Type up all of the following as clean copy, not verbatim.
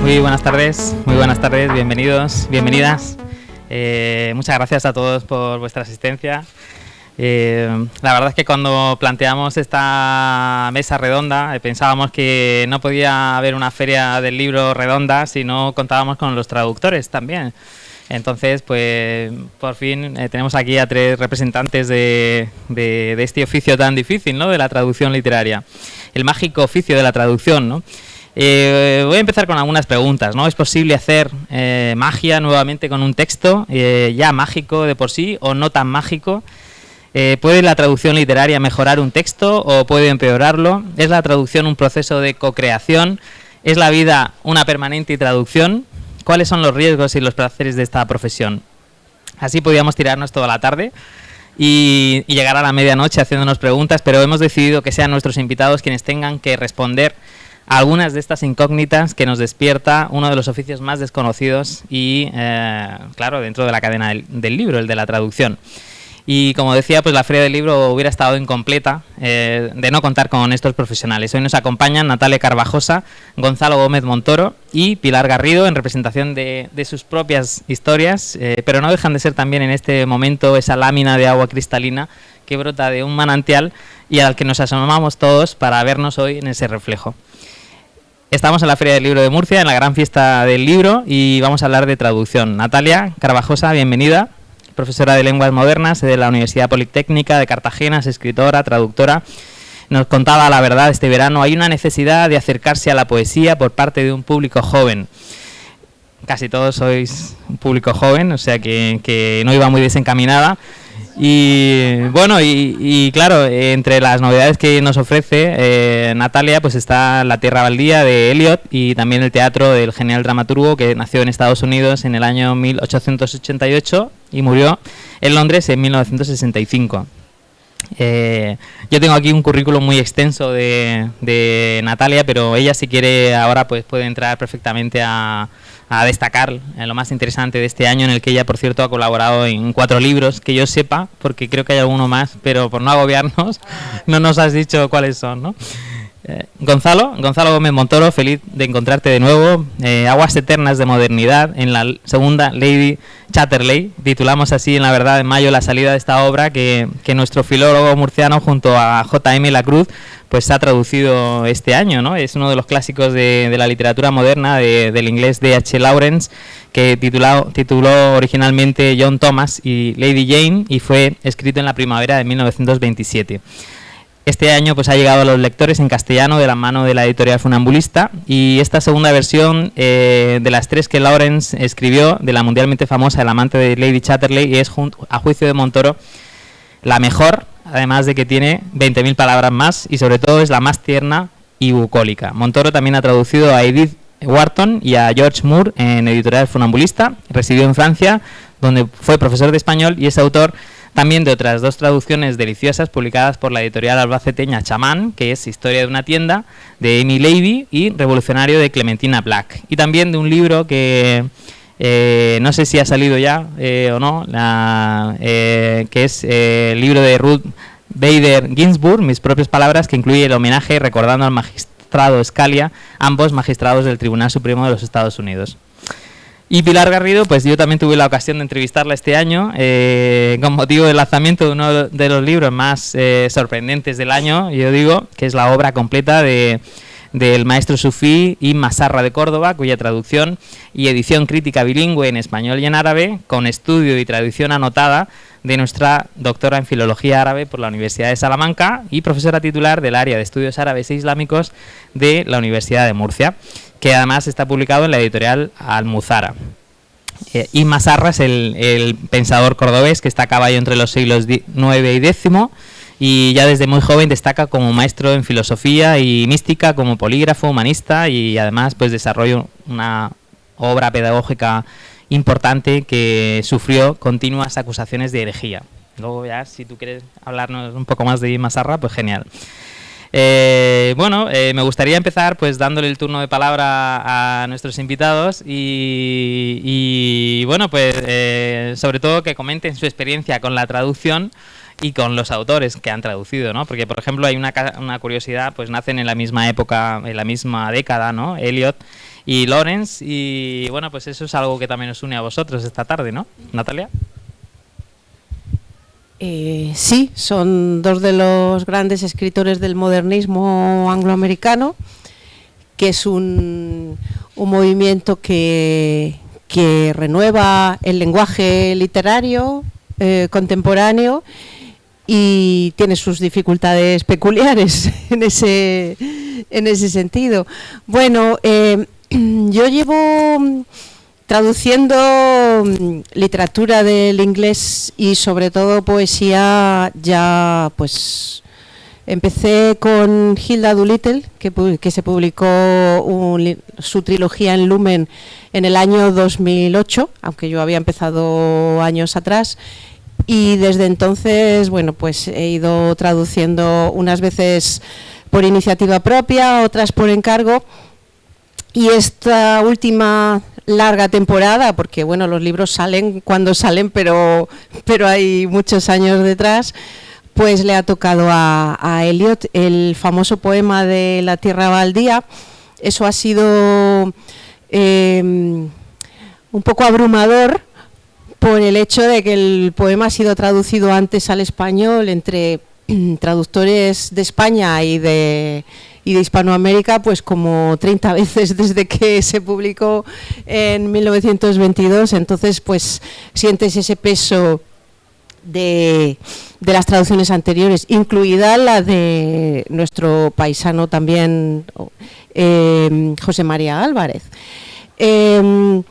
Muy buenas tardes, bienvenidos, bienvenidas. Muchas gracias a todos por vuestra asistencia. La verdad es que cuando planteamos esta mesa redonda pensábamos que no podía haber una feria del libro redonda si no contábamos con los traductores también. Entonces, pues por fin tenemos aquí a tres representantes de este oficio tan difícil, ¿no? De la traducción literaria, el mágico oficio de la traducción, ¿no? Voy a empezar con algunas preguntas, ¿no? ¿Es posible hacer magia nuevamente con un texto ya mágico de por sí o no tan mágico? ¿Puede la traducción literaria mejorar un texto o puede empeorarlo? ¿Es la traducción un proceso de co-creación? ¿Es la vida una permanente traducción? ¿Cuáles son los riesgos y los placeres de esta profesión? Así podíamos tirarnos toda la tarde y llegar a la medianoche haciéndonos preguntas, pero hemos decidido que sean nuestros invitados quienes tengan que responder a algunas de estas incógnitas que nos despierta uno de los oficios más desconocidos y, claro, dentro de la cadena del libro, el de la traducción. Y como decía, pues la Feria del Libro hubiera estado incompleta de no contar con estos profesionales. Hoy nos acompañan Natalia Carvajosa, Gonzalo Gómez Montoro y Pilar Garrido en representación de sus propias historias, pero no dejan de ser también en este momento esa lámina de agua cristalina que brota de un manantial y al que nos asomamos todos para vernos hoy en ese reflejo. Estamos en la Feria del Libro de Murcia, en la gran fiesta del libro, y vamos a hablar de traducción. Natalia Carvajosa, bienvenida. Profesora de Lenguas Modernas de la Universidad Politécnica de Cartagena, es escritora, traductora. Nos contaba la verdad este verano, hay una necesidad de acercarse a la poesía por parte de un público joven. Casi todos sois un público joven, o sea que no iba muy desencaminada. Y bueno, y claro, entre las novedades que nos ofrece Natalia, pues está La Tierra Baldía de Eliot y también el teatro del genial dramaturgo que nació en Estados Unidos en el año 1888 y murió en Londres en 1965. Yo tengo aquí un currículum muy extenso de Natalia, pero ella, si quiere ahora, pues puede entrar perfectamente a destacar lo más interesante de este año, en el que ella, por cierto, ha colaborado en 4 libros, que yo sepa, porque creo que hay alguno más, pero por no agobiarnos, no nos has dicho cuáles son, ¿no? Gonzalo Gómez Montoro, feliz de encontrarte de nuevo. Aguas eternas de modernidad, en la segunda Lady Chatterley. Titulamos así en La Verdad en mayo la salida de esta obra que nuestro filólogo murciano junto a J.M. Lacruz pues ha traducido este año, ¿no? Es uno de los clásicos de la literatura moderna del inglés D.H. Lawrence, que tituló originalmente John Thomas y Lady Jane y fue escrito en la primavera de 1927. Este año pues ha llegado a los lectores en castellano de la mano de la editorial Funambulista, y esta segunda versión de las 3 que Lawrence escribió de la mundialmente famosa El amante de Lady Chatterley es, a juicio de Montoro, la mejor, además de que tiene 20.000 palabras más y sobre todo es la más tierna y bucólica. Montoro también ha traducido a Edith Wharton y a George Moore en editorial Funambulista, residió en Francia, donde fue profesor de español y es autor también de otras 2 traducciones deliciosas publicadas por la editorial albaceteña Chamán, que es Historia de una tienda, de Amy Levy, y Revolucionario, de Clementina Black. Y también de un libro que no sé si ha salido ya o no, que es el libro de Ruth Bader Ginsburg, Mis propias palabras, que incluye el homenaje recordando al magistrado Scalia, ambos magistrados del Tribunal Supremo de los Estados Unidos. Y Pilar Garrido, pues yo también tuve la ocasión de entrevistarla este año con motivo del lanzamiento de uno de los libros más sorprendentes del año, yo digo, que es la obra completa del maestro sufí Ibn Masarra de Córdoba, cuya traducción y edición crítica bilingüe en español y en árabe, con estudio y traducción anotada de nuestra doctora en Filología Árabe por la Universidad de Salamanca y profesora titular del área de Estudios Árabes e Islámicos de la Universidad de Murcia, que además está publicado en la editorial Almuzara. Ibn Masarra es el pensador cordobés que está a caballo entre los siglos IX y X, y ya desde muy joven destaca como maestro en filosofía y mística, como polígrafo, humanista, y además pues desarrolla una obra pedagógica importante que sufrió continuas acusaciones de herejía. Luego ya, si tú quieres hablarnos un poco más de Ibn Masarra, pues genial. Me gustaría empezar pues dándole el turno de palabra a nuestros invitados y sobre todo que comenten su experiencia con la traducción y con los autores que han traducido, ¿no? Porque, por ejemplo, hay una curiosidad, pues nacen en la misma época, en la misma década, ¿no? Eliot y Lawrence, y bueno, pues eso es algo que también os une a vosotros esta tarde, ¿no, Natalia? Sí, son dos de los grandes escritores del modernismo angloamericano, que es un movimiento que renueva el lenguaje literario contemporáneo y tiene sus dificultades peculiares en ese sentido. Bueno, yo llevo traduciendo literatura del inglés y sobre todo poesía, ya pues empecé con Hilda Doolittle, que se publicó su trilogía en Lumen en el año 2008, aunque yo había empezado años atrás, y desde entonces, bueno, pues he ido traduciendo unas veces por iniciativa propia, otras por encargo, y esta última larga temporada, porque bueno, los libros salen cuando salen, pero hay muchos años detrás, pues le ha tocado a Eliot el famoso poema de La tierra baldía. Eso ha sido un poco abrumador por el hecho de que el poema ha sido traducido antes al español entre traductores de España y de Hispanoamérica, pues como 30 veces desde que se publicó en 1922. Entonces, pues sientes ese peso de las traducciones anteriores, incluida la de nuestro paisano también, José María Álvarez. Sin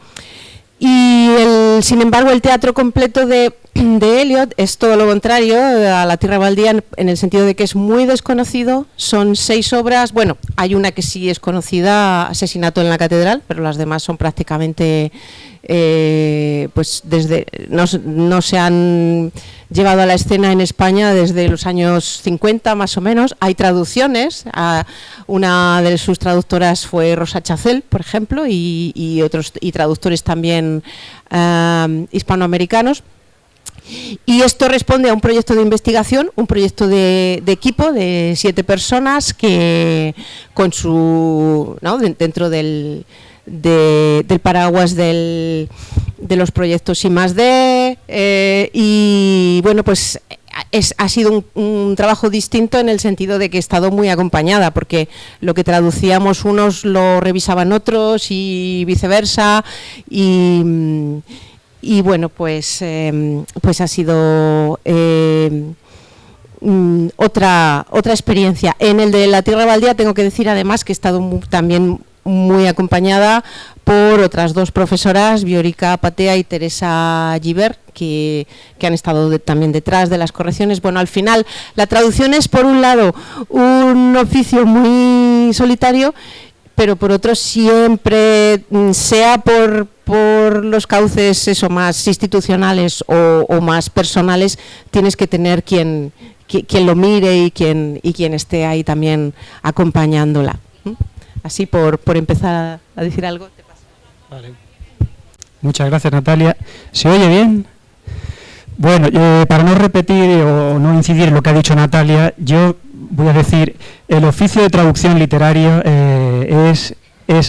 embargo, el teatro completo de Eliot es todo lo contrario a La tierra baldía, en el sentido de que es muy desconocido. Son 6 obras, bueno, hay una que sí es conocida, Asesinato en la catedral, pero las demás son prácticamente pues no se han llevado a la escena en España desde los años 50 más o menos. Hay traducciones, una de sus traductoras fue Rosa Chacel, por ejemplo, y traductores también hispanoamericanos. Y esto responde a un proyecto de investigación, un proyecto de equipo de 7 personas que con su, ¿no?, dentro del paraguas de los proyectos I+D, y bueno, pues ha sido un trabajo distinto en el sentido de que he estado muy acompañada, porque lo que traducíamos unos lo revisaban otros y viceversa, y bueno, pues ha sido otra experiencia. En el de La tierra baldía tengo que decir además que he estado también muy acompañada por otras 2 profesoras, Viorica Patea y Teresa Gibert, que han estado también detrás de las correcciones. Bueno, al final la traducción es, por un lado, un oficio muy solitario, pero por otro siempre, sea por los cauces más institucionales o más personales, tienes que tener quien lo mire y quien esté ahí también acompañándola. Así por empezar a decir algo. Te paso. Vale. Muchas gracias, Natalia. ¿Se oye bien? Bueno, para no repetir o no incidir en lo que ha dicho Natalia, yo voy a decir, el oficio de traducción literaria es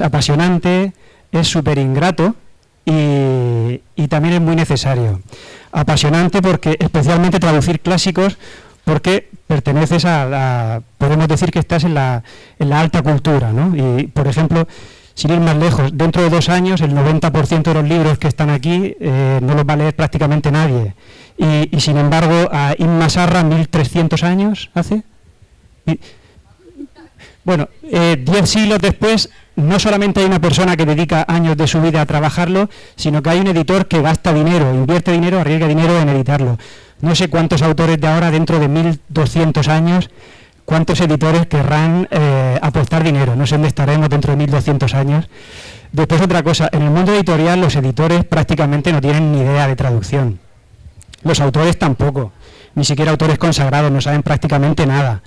apasionante, es súper ingrato y también es muy necesario. Apasionante porque especialmente traducir clásicos, porque perteneces podemos decir que estás en la alta cultura, ¿no? Y, por ejemplo, sin ir más lejos, dentro de 2 años el 90% de los libros que están aquí no los va a leer prácticamente nadie. Y sin embargo, a Inma Sarra, 1300 años hace. Bueno, 10 siglos después, no solamente hay una persona que dedica años de su vida a trabajarlo, sino que hay un editor que gasta dinero, invierte dinero, arriesga dinero en editarlo. No sé cuántos autores de ahora, dentro de 1200 años, cuántos editores querrán apostar dinero. No sé dónde estaremos dentro de 1200 años. Después, otra cosa, en el mundo editorial los editores prácticamente no tienen ni idea de traducción. Los autores tampoco, ni siquiera autores consagrados, no saben prácticamente nada.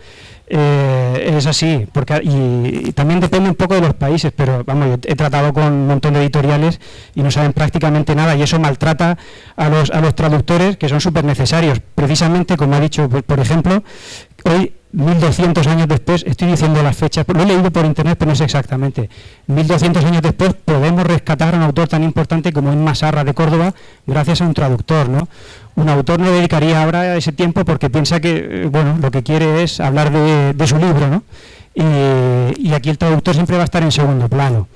Es así, y también depende un poco de los países, pero vamos, yo he tratado con un montón de editoriales y no saben prácticamente nada, y eso maltrata a los traductores, que son súper necesarios. Precisamente, como ha dicho, por ejemplo, hoy, 1200 años después, estoy diciendo las fechas, lo he leído por internet, pero no sé exactamente, 1200 años después podemos rescatar a un autor tan importante como Inma Sarra de Córdoba gracias a un traductor, ¿no? Un autor no dedicaría ahora ese tiempo porque piensa que, bueno, lo que quiere es hablar de su libro, ¿no? Y aquí el traductor siempre va a estar en segundo plano.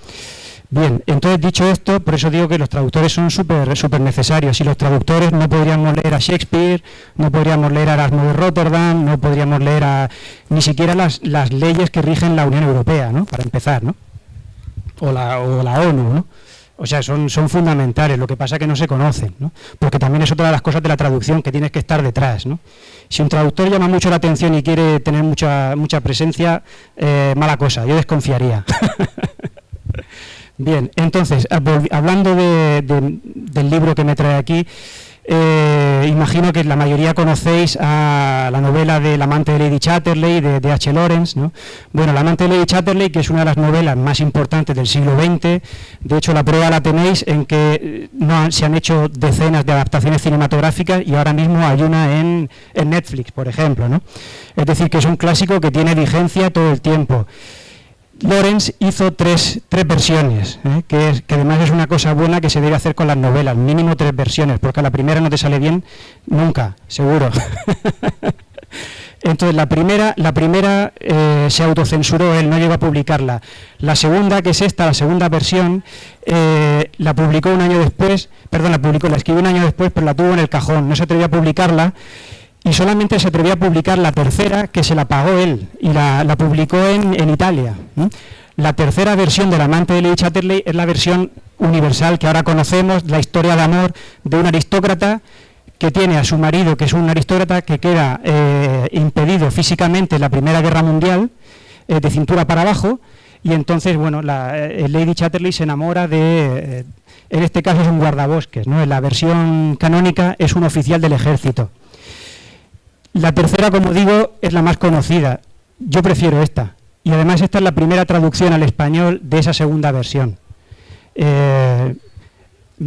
Bien, entonces dicho esto, por eso digo que los traductores son súper necesarios. Y los traductores no podríamos leer a Shakespeare, no podríamos leer a Erasmo de Rotterdam, no podríamos leer ni siquiera las leyes que rigen la Unión Europea, ¿no? Para empezar, ¿no? O la ONU, ¿no? O sea, son fundamentales, lo que pasa es que no se conocen, ¿no? Porque también es otra de las cosas de la traducción, que tienes que estar detrás, ¿no? Si un traductor llama mucho la atención y quiere tener mucha presencia, mala cosa, yo desconfiaría. Bien, entonces, hablando del libro que me trae aquí, imagino que la mayoría conocéis a la novela de La amante de Lady Chatterley, de H. Lawrence, ¿no? Bueno, La amante de Lady Chatterley, que es una de las novelas más importantes del siglo XX, de hecho la prueba la tenéis en que se han hecho decenas de adaptaciones cinematográficas y ahora mismo hay una en Netflix, por ejemplo, ¿no? Es decir, que es un clásico que tiene vigencia todo el tiempo. Lawrence hizo tres versiones, que además es una cosa buena que se debe hacer con las novelas, mínimo 3 versiones, porque a la primera no te sale bien nunca, seguro. Entonces la primera se autocensuró, él no llegó a publicarla. La segunda, que es esta, la segunda versión, la publicó un año después, la escribió un año después, pero la tuvo en el cajón, no se atrevió a publicarla. Y solamente se atrevió a publicar la tercera, que se la pagó él, y la publicó en Italia. La tercera versión de La amante de Lady Chatterley es la versión universal que ahora conocemos, la historia de amor de un aristócrata que tiene a su marido, que es un aristócrata que queda impedido físicamente en la Primera Guerra Mundial, de cintura para abajo, y entonces, bueno, Lady Chatterley se enamora de, en este caso es un guardabosques, ¿no? En la versión canónica es un oficial del ejército. La tercera, como digo, es la más conocida. Yo prefiero esta. Y además esta es la primera traducción al español de esa segunda versión. Me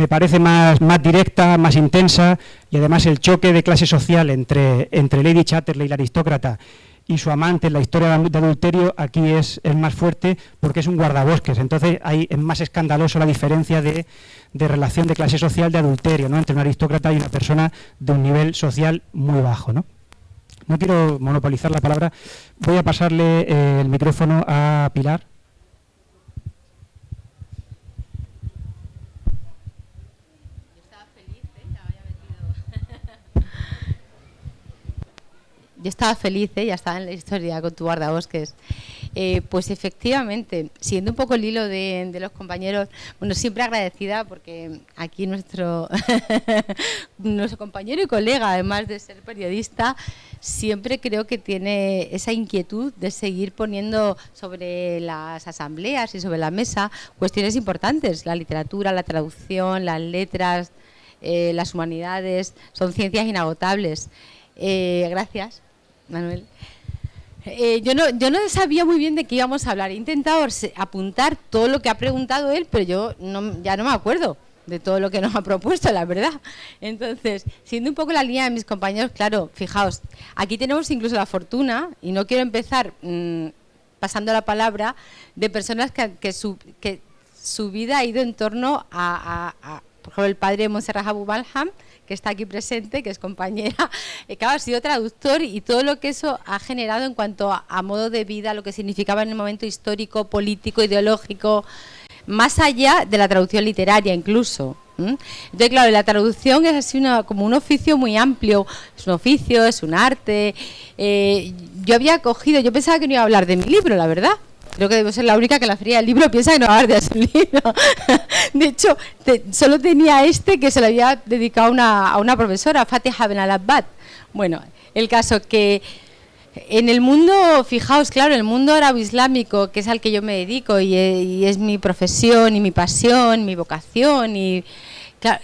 parece más directa, más intensa, y además el choque de clase social entre Lady Chatterley, la aristócrata, y su amante en la historia de adulterio, aquí es más fuerte porque es un guardabosques. Entonces es más escandaloso la diferencia de relación de clase social de adulterio, ¿no? Entre un aristócrata y una persona de un nivel social muy bajo, ¿no? No quiero monopolizar la palabra, voy a pasarle el micrófono a Pilar. Yo estaba feliz, ya estaba en la historia con tu guardabosques. Pues efectivamente, siguiendo un poco el hilo de los compañeros, bueno, siempre agradecida porque aquí nuestro compañero y colega, además de ser periodista, siempre creo que tiene esa inquietud de seguir poniendo sobre las asambleas y sobre la mesa cuestiones importantes. La literatura, la traducción, las letras, las humanidades, son ciencias inagotables. Gracias, Manuel. Yo no sabía muy bien de qué íbamos a hablar. He intentado apuntar todo lo que ha preguntado él, pero yo ya no me acuerdo de todo lo que nos ha propuesto, la verdad. Entonces, siendo un poco la línea de mis compañeros, claro, fijaos, aquí tenemos incluso la fortuna, y no quiero empezar pasando la palabra, de personas que su vida ha ido en torno a por ejemplo, el padre de Montserrat Abu Malham, que está aquí presente, que es compañera, claro, ha sido traductor, y todo lo que eso ha generado en cuanto a modo de vida, lo que significaba en el momento histórico, político, ideológico, más allá de la traducción literaria incluso. Entonces, claro, la traducción es así como un oficio muy amplio, es un oficio, es un arte. Yo pensaba que no iba a hablar de mi libro, la verdad. Creo que debo ser la única que en la feria del libro piensa que no va a hablar de ese libro. De hecho, solo tenía que se le había dedicado a una profesora, Fatiha Ben Al-Abbad. Bueno, el caso que en el mundo, fijaos, claro, el mundo árabe-islámico, que es al que yo me dedico y es mi profesión y mi pasión, mi vocación, y claro,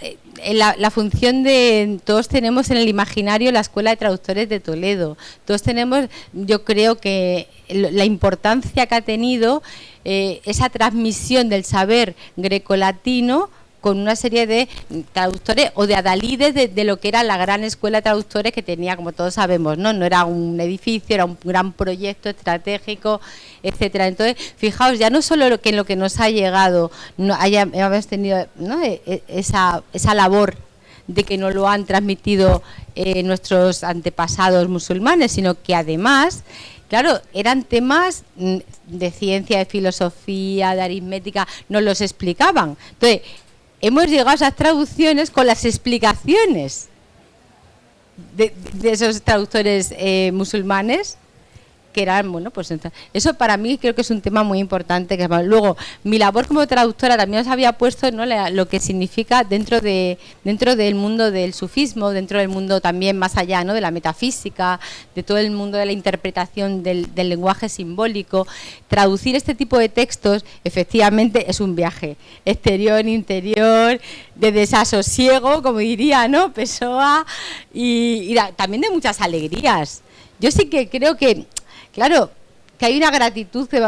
la función de todos tenemos en el imaginario la Escuela de Traductores de Toledo. Todos tenemos, yo creo que la importancia que ha tenido esa transmisión del saber grecolatino con una serie de traductores o de adalides de lo que era la gran escuela de traductores que tenía, como todos sabemos, no era un edificio, era un gran proyecto estratégico, etcétera. Entonces, fijaos, ya no solo lo que nos ha llegado, hemos tenido, ¿no?, esa labor de que nos lo han transmitido nuestros antepasados musulmanes, sino que además, claro, eran temas de ciencia, de filosofía, de aritmética, nos los explicaban. Entonces, hemos llegado a esas traducciones con las explicaciones de esos traductores musulmanes, que eran, bueno, pues eso para mí creo que es un tema muy importante. Luego, mi labor como traductora también os había puesto, ¿no?, lo que significa dentro del mundo del sufismo, dentro del mundo también más allá, ¿no?, de la metafísica, de todo el mundo de la interpretación del lenguaje simbólico. Traducir este tipo de textos efectivamente es un viaje exterior, interior, de desasosiego, como diría, ¿no?, Pessoa, y también de muchas alegrías. Yo sí que creo que, claro, que hay una gratitud que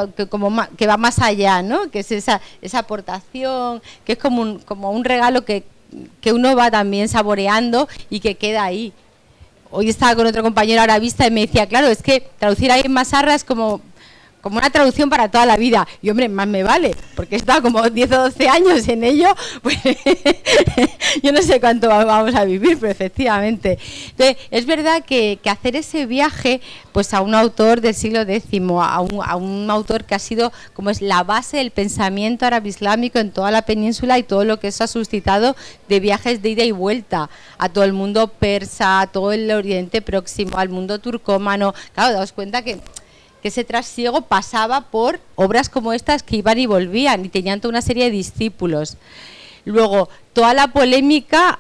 va más allá, ¿no?, que es esa aportación, que es como un regalo que uno va también saboreando y que queda ahí. Hoy estaba con otro compañero arabista y me decía, claro, es que traducir a Ibn Masarra es como una traducción para toda la vida. Y hombre, más me vale, porque he estado como 10 o 12 años en ello, pues yo no sé cuánto vamos a vivir, pero efectivamente. Entonces, es verdad que hacer ese viaje pues a un autor del siglo X, a un autor que ha sido, como es la base del pensamiento árabe islámico en toda la península y todo lo que eso ha suscitado de viajes de ida y vuelta a todo el mundo persa, a todo el Oriente Próximo, al mundo turcómano. Claro, daos cuenta que ese trasiego pasaba por obras como estas que iban y volvían y tenían toda una serie de discípulos. Luego, toda la polémica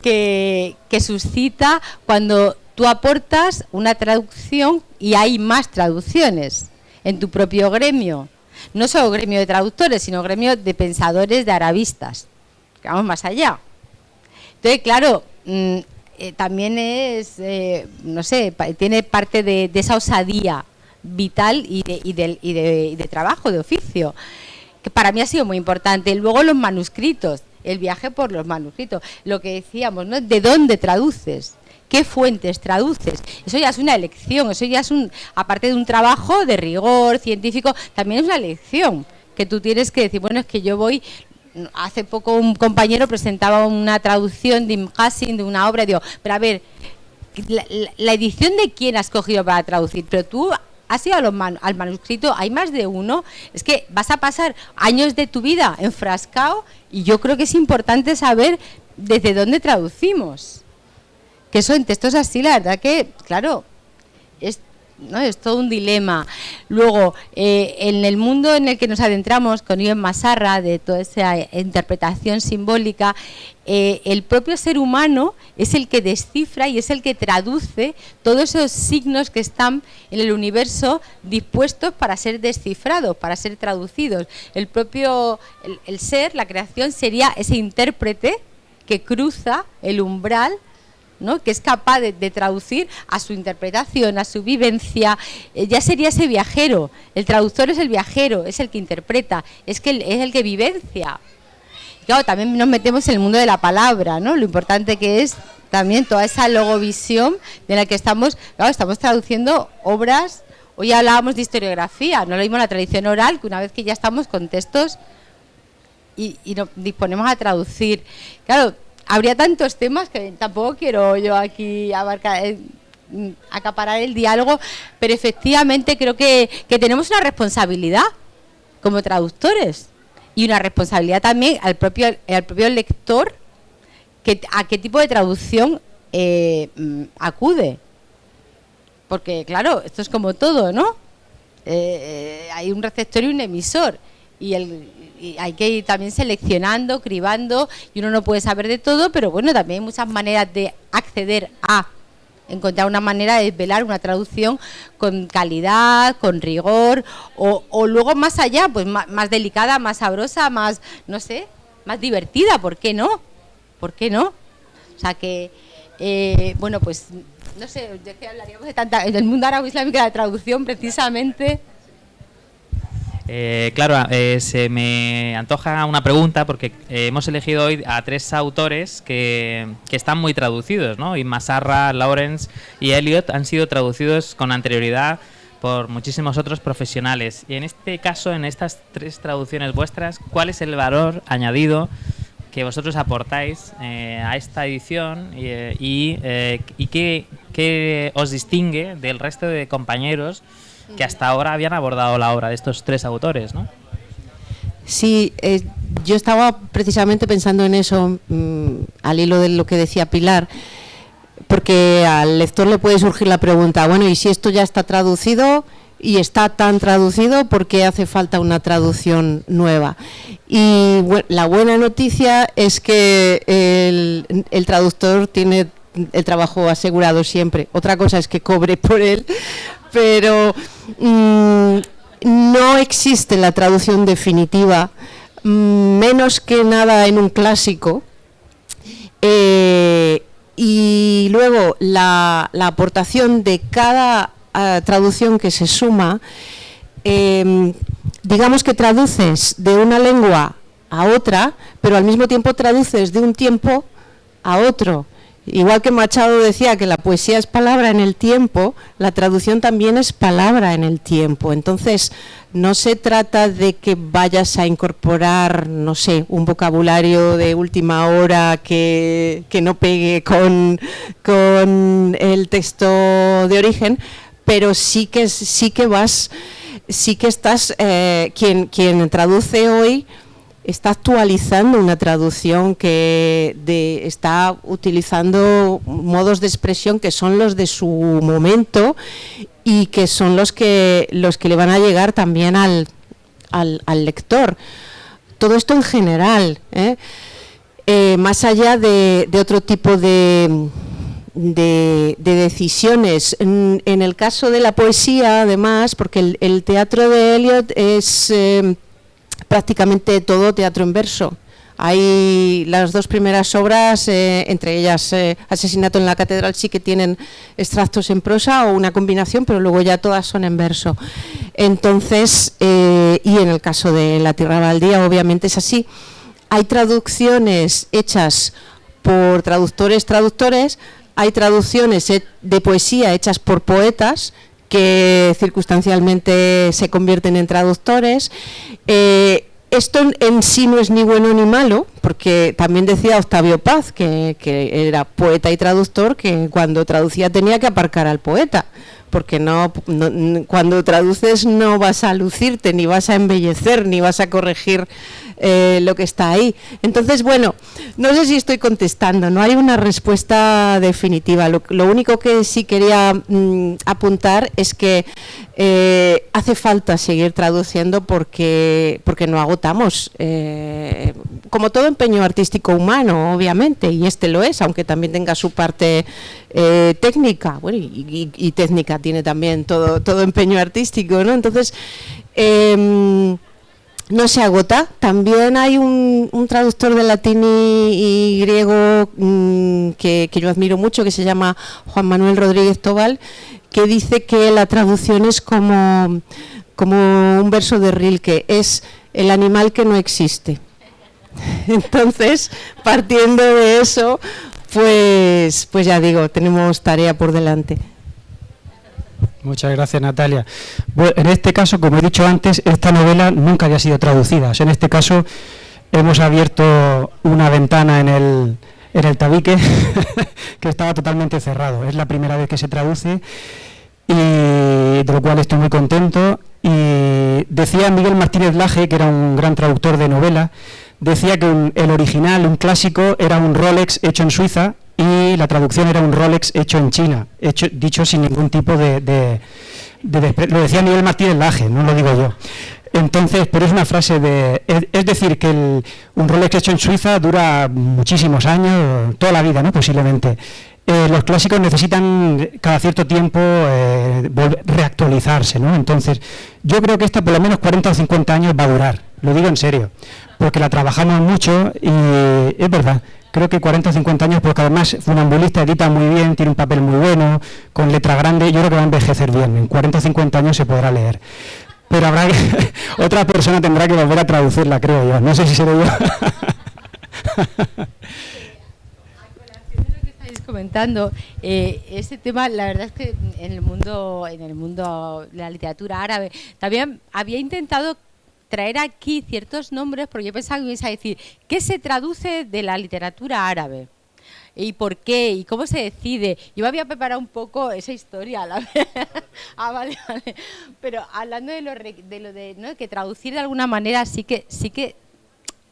que suscita cuando tú aportas una traducción y hay más traducciones en tu propio gremio. No solo gremio de traductores, sino gremio de pensadores, de arabistas. Vamos más allá. Entonces, claro, también es, no sé, tiene parte de esa osadía vital y de trabajo, de oficio, que para mí ha sido muy importante. Luego los manuscritos, el viaje por los manuscritos, lo que decíamos, ¿no?, ¿de dónde traduces? ¿Qué fuentes traduces? Eso ya es una elección, eso ya es aparte de un trabajo de rigor científico, también es una elección que tú tienes que decir, bueno, es que yo voy. Hace poco un compañero presentaba una traducción de Ibn Qasim de una obra y digo, pero a ver, la edición de quién has cogido para traducir, pero tú has ido al manuscrito, hay más de uno, es que vas a pasar años de tu vida enfrascado y yo creo que es importante saber desde dónde traducimos. Que eso en textos así, la verdad que, claro, es todo un dilema. Luego, en el mundo en el que nos adentramos con Ibn Masarra, de toda esa interpretación simbólica, el propio ser humano es el que descifra y es el que traduce todos esos signos que están en el universo dispuestos para ser descifrados, para ser traducidos. El propio el ser, la creación, sería ese intérprete que cruza el umbral, ¿no?, que es capaz de traducir a su interpretación, a su vivencia. Ya sería ese viajero. El traductor es el viajero, es el que interpreta, es el que vivencia. Y claro, también nos metemos en el mundo de la palabra, ¿no?, lo importante que es también toda esa logovisión de la que estamos traduciendo obras. Hoy hablábamos de historiografía, no lo mismo la tradición oral, que una vez que ya estamos con textos y nos disponemos a traducir. Claro, habría tantos temas que tampoco quiero yo aquí acaparar el diálogo, pero efectivamente creo que tenemos una responsabilidad como traductores y una responsabilidad también al propio lector, a qué tipo de traducción acude. Porque claro, esto es como todo, ¿no? Hay un receptor y un emisor y hay que ir también seleccionando, cribando, y uno no puede saber de todo, pero bueno, también hay muchas maneras de acceder a encontrar una manera de desvelar una traducción con calidad, con rigor, o luego más allá, pues más delicada, más sabrosa, más, no sé, más divertida, ¿por qué no? ¿Por qué no? O sea que, bueno, pues, no sé, hablaríamos del mundo árabe islámico de la traducción precisamente. Claro, se me antoja una pregunta porque hemos elegido hoy a 3 autores que están muy traducidos, ¿no? Y Masarra, Lawrence y Eliot han sido traducidos con anterioridad por muchísimos otros profesionales. Y en este caso, en estas 3 traducciones vuestras, ¿cuál es el valor añadido que vosotros aportáis a esta edición y qué os distingue del resto de compañeros que hasta ahora habían abordado la obra de estos 3 autores, ¿no? Sí, yo estaba precisamente pensando en eso, al hilo de lo que decía Pilar, porque al lector le puede surgir la pregunta, bueno, ¿y si esto ya está traducido y está tan traducido, por qué hace falta una traducción nueva? Y la buena noticia es que el traductor tiene el trabajo asegurado siempre. Otra cosa es que cobre por él, pero no existe la traducción definitiva, menos que nada en un clásico. Y luego la aportación de cada traducción que se suma, digamos que traduces de una lengua a otra, pero al mismo tiempo traduces de un tiempo a otro. Igual que Machado decía que la poesía es palabra en el tiempo, la traducción también es palabra en el tiempo. Entonces, no se trata de que vayas a incorporar, no sé, un vocabulario de última hora que no pegue con el texto de origen, pero sí que estás, quien traduce hoy está actualizando una traducción que está utilizando modos de expresión que son los de su momento y que son los que le van a llegar también al lector. Todo esto en general, más allá de otro tipo de decisiones. En el caso de la poesía, además, porque el teatro de Eliot es prácticamente todo teatro en verso. Hay las 2 primeras obras, entre ellas Asesinato en la Catedral, sí que tienen extractos en prosa o una combinación, pero luego ya todas son en verso. Entonces, y en el caso de La Tierra Baldía, obviamente es así. Hay traducciones hechas por traductores, hay traducciones de poesía hechas por poetas, que circunstancialmente se convierten en traductores. Esto en sí no es ni bueno ni malo, porque también decía Octavio Paz, que era poeta y traductor, que cuando traducía tenía que aparcar al poeta, porque cuando traduces no vas a lucirte, ni vas a embellecer, ni vas a corregir lo que está ahí. Entonces, bueno, no sé si estoy contestando, no hay una respuesta definitiva. Lo único que sí quería apuntar es que hace falta seguir traduciendo porque no agotamos. Como todo empeño artístico humano, obviamente, y este lo es, aunque también tenga su parte técnica, bueno, y técnica tiene también todo empeño artístico, ¿no? Entonces, no se agota. También hay un traductor de latín y griego que yo admiro mucho, que se llama Juan Manuel Rodríguez Tobal, que dice que la traducción es como un verso de Rilke, es el animal que no existe. Entonces, partiendo de eso, pues ya digo, tenemos tarea por delante. Muchas gracias, Natalia. Bueno, en este caso, como he dicho antes, esta novela nunca había sido traducida. O sea, en este caso hemos abierto una ventana en el tabique que estaba totalmente cerrado. Es la primera vez que se traduce y de lo cual estoy muy contento. Y decía Miguel Martínez Laje, que era un gran traductor de novela, decía que el original, un clásico, era un Rolex hecho en Suiza, y la traducción era un Rolex hecho en China, dicho sin ningún tipo de lo decía Miguel Martínez Laje, no lo digo yo. Entonces, pero es una frase es decir, que un Rolex hecho en Suiza dura muchísimos años, toda la vida, ¿no? Posiblemente. Los clásicos necesitan cada cierto tiempo reactualizarse, ¿no? Entonces, yo creo que esta por lo menos 40 o 50 años va a durar, lo digo en serio, porque la trabajamos mucho y es verdad. Creo que 40 o 50 años, porque además Funambulista edita muy bien, tiene un papel muy bueno, con letra grande, yo creo que va a envejecer bien, en 40 o 50 años se podrá leer. pero habrá otra persona tendrá que volver a traducirla, creo yo. No sé si seré yo. Comentando ese tema, la verdad es que en el mundo de la literatura árabe también había intentado traer aquí ciertos nombres, porque yo pensaba que me ibas a decir ¿qué se traduce de la literatura árabe? ¿Y por qué? ¿Y cómo se decide? Yo me había preparado un poco esa historia. Vale. Pero hablando de lo de ¿no? que traducir de alguna manera sí que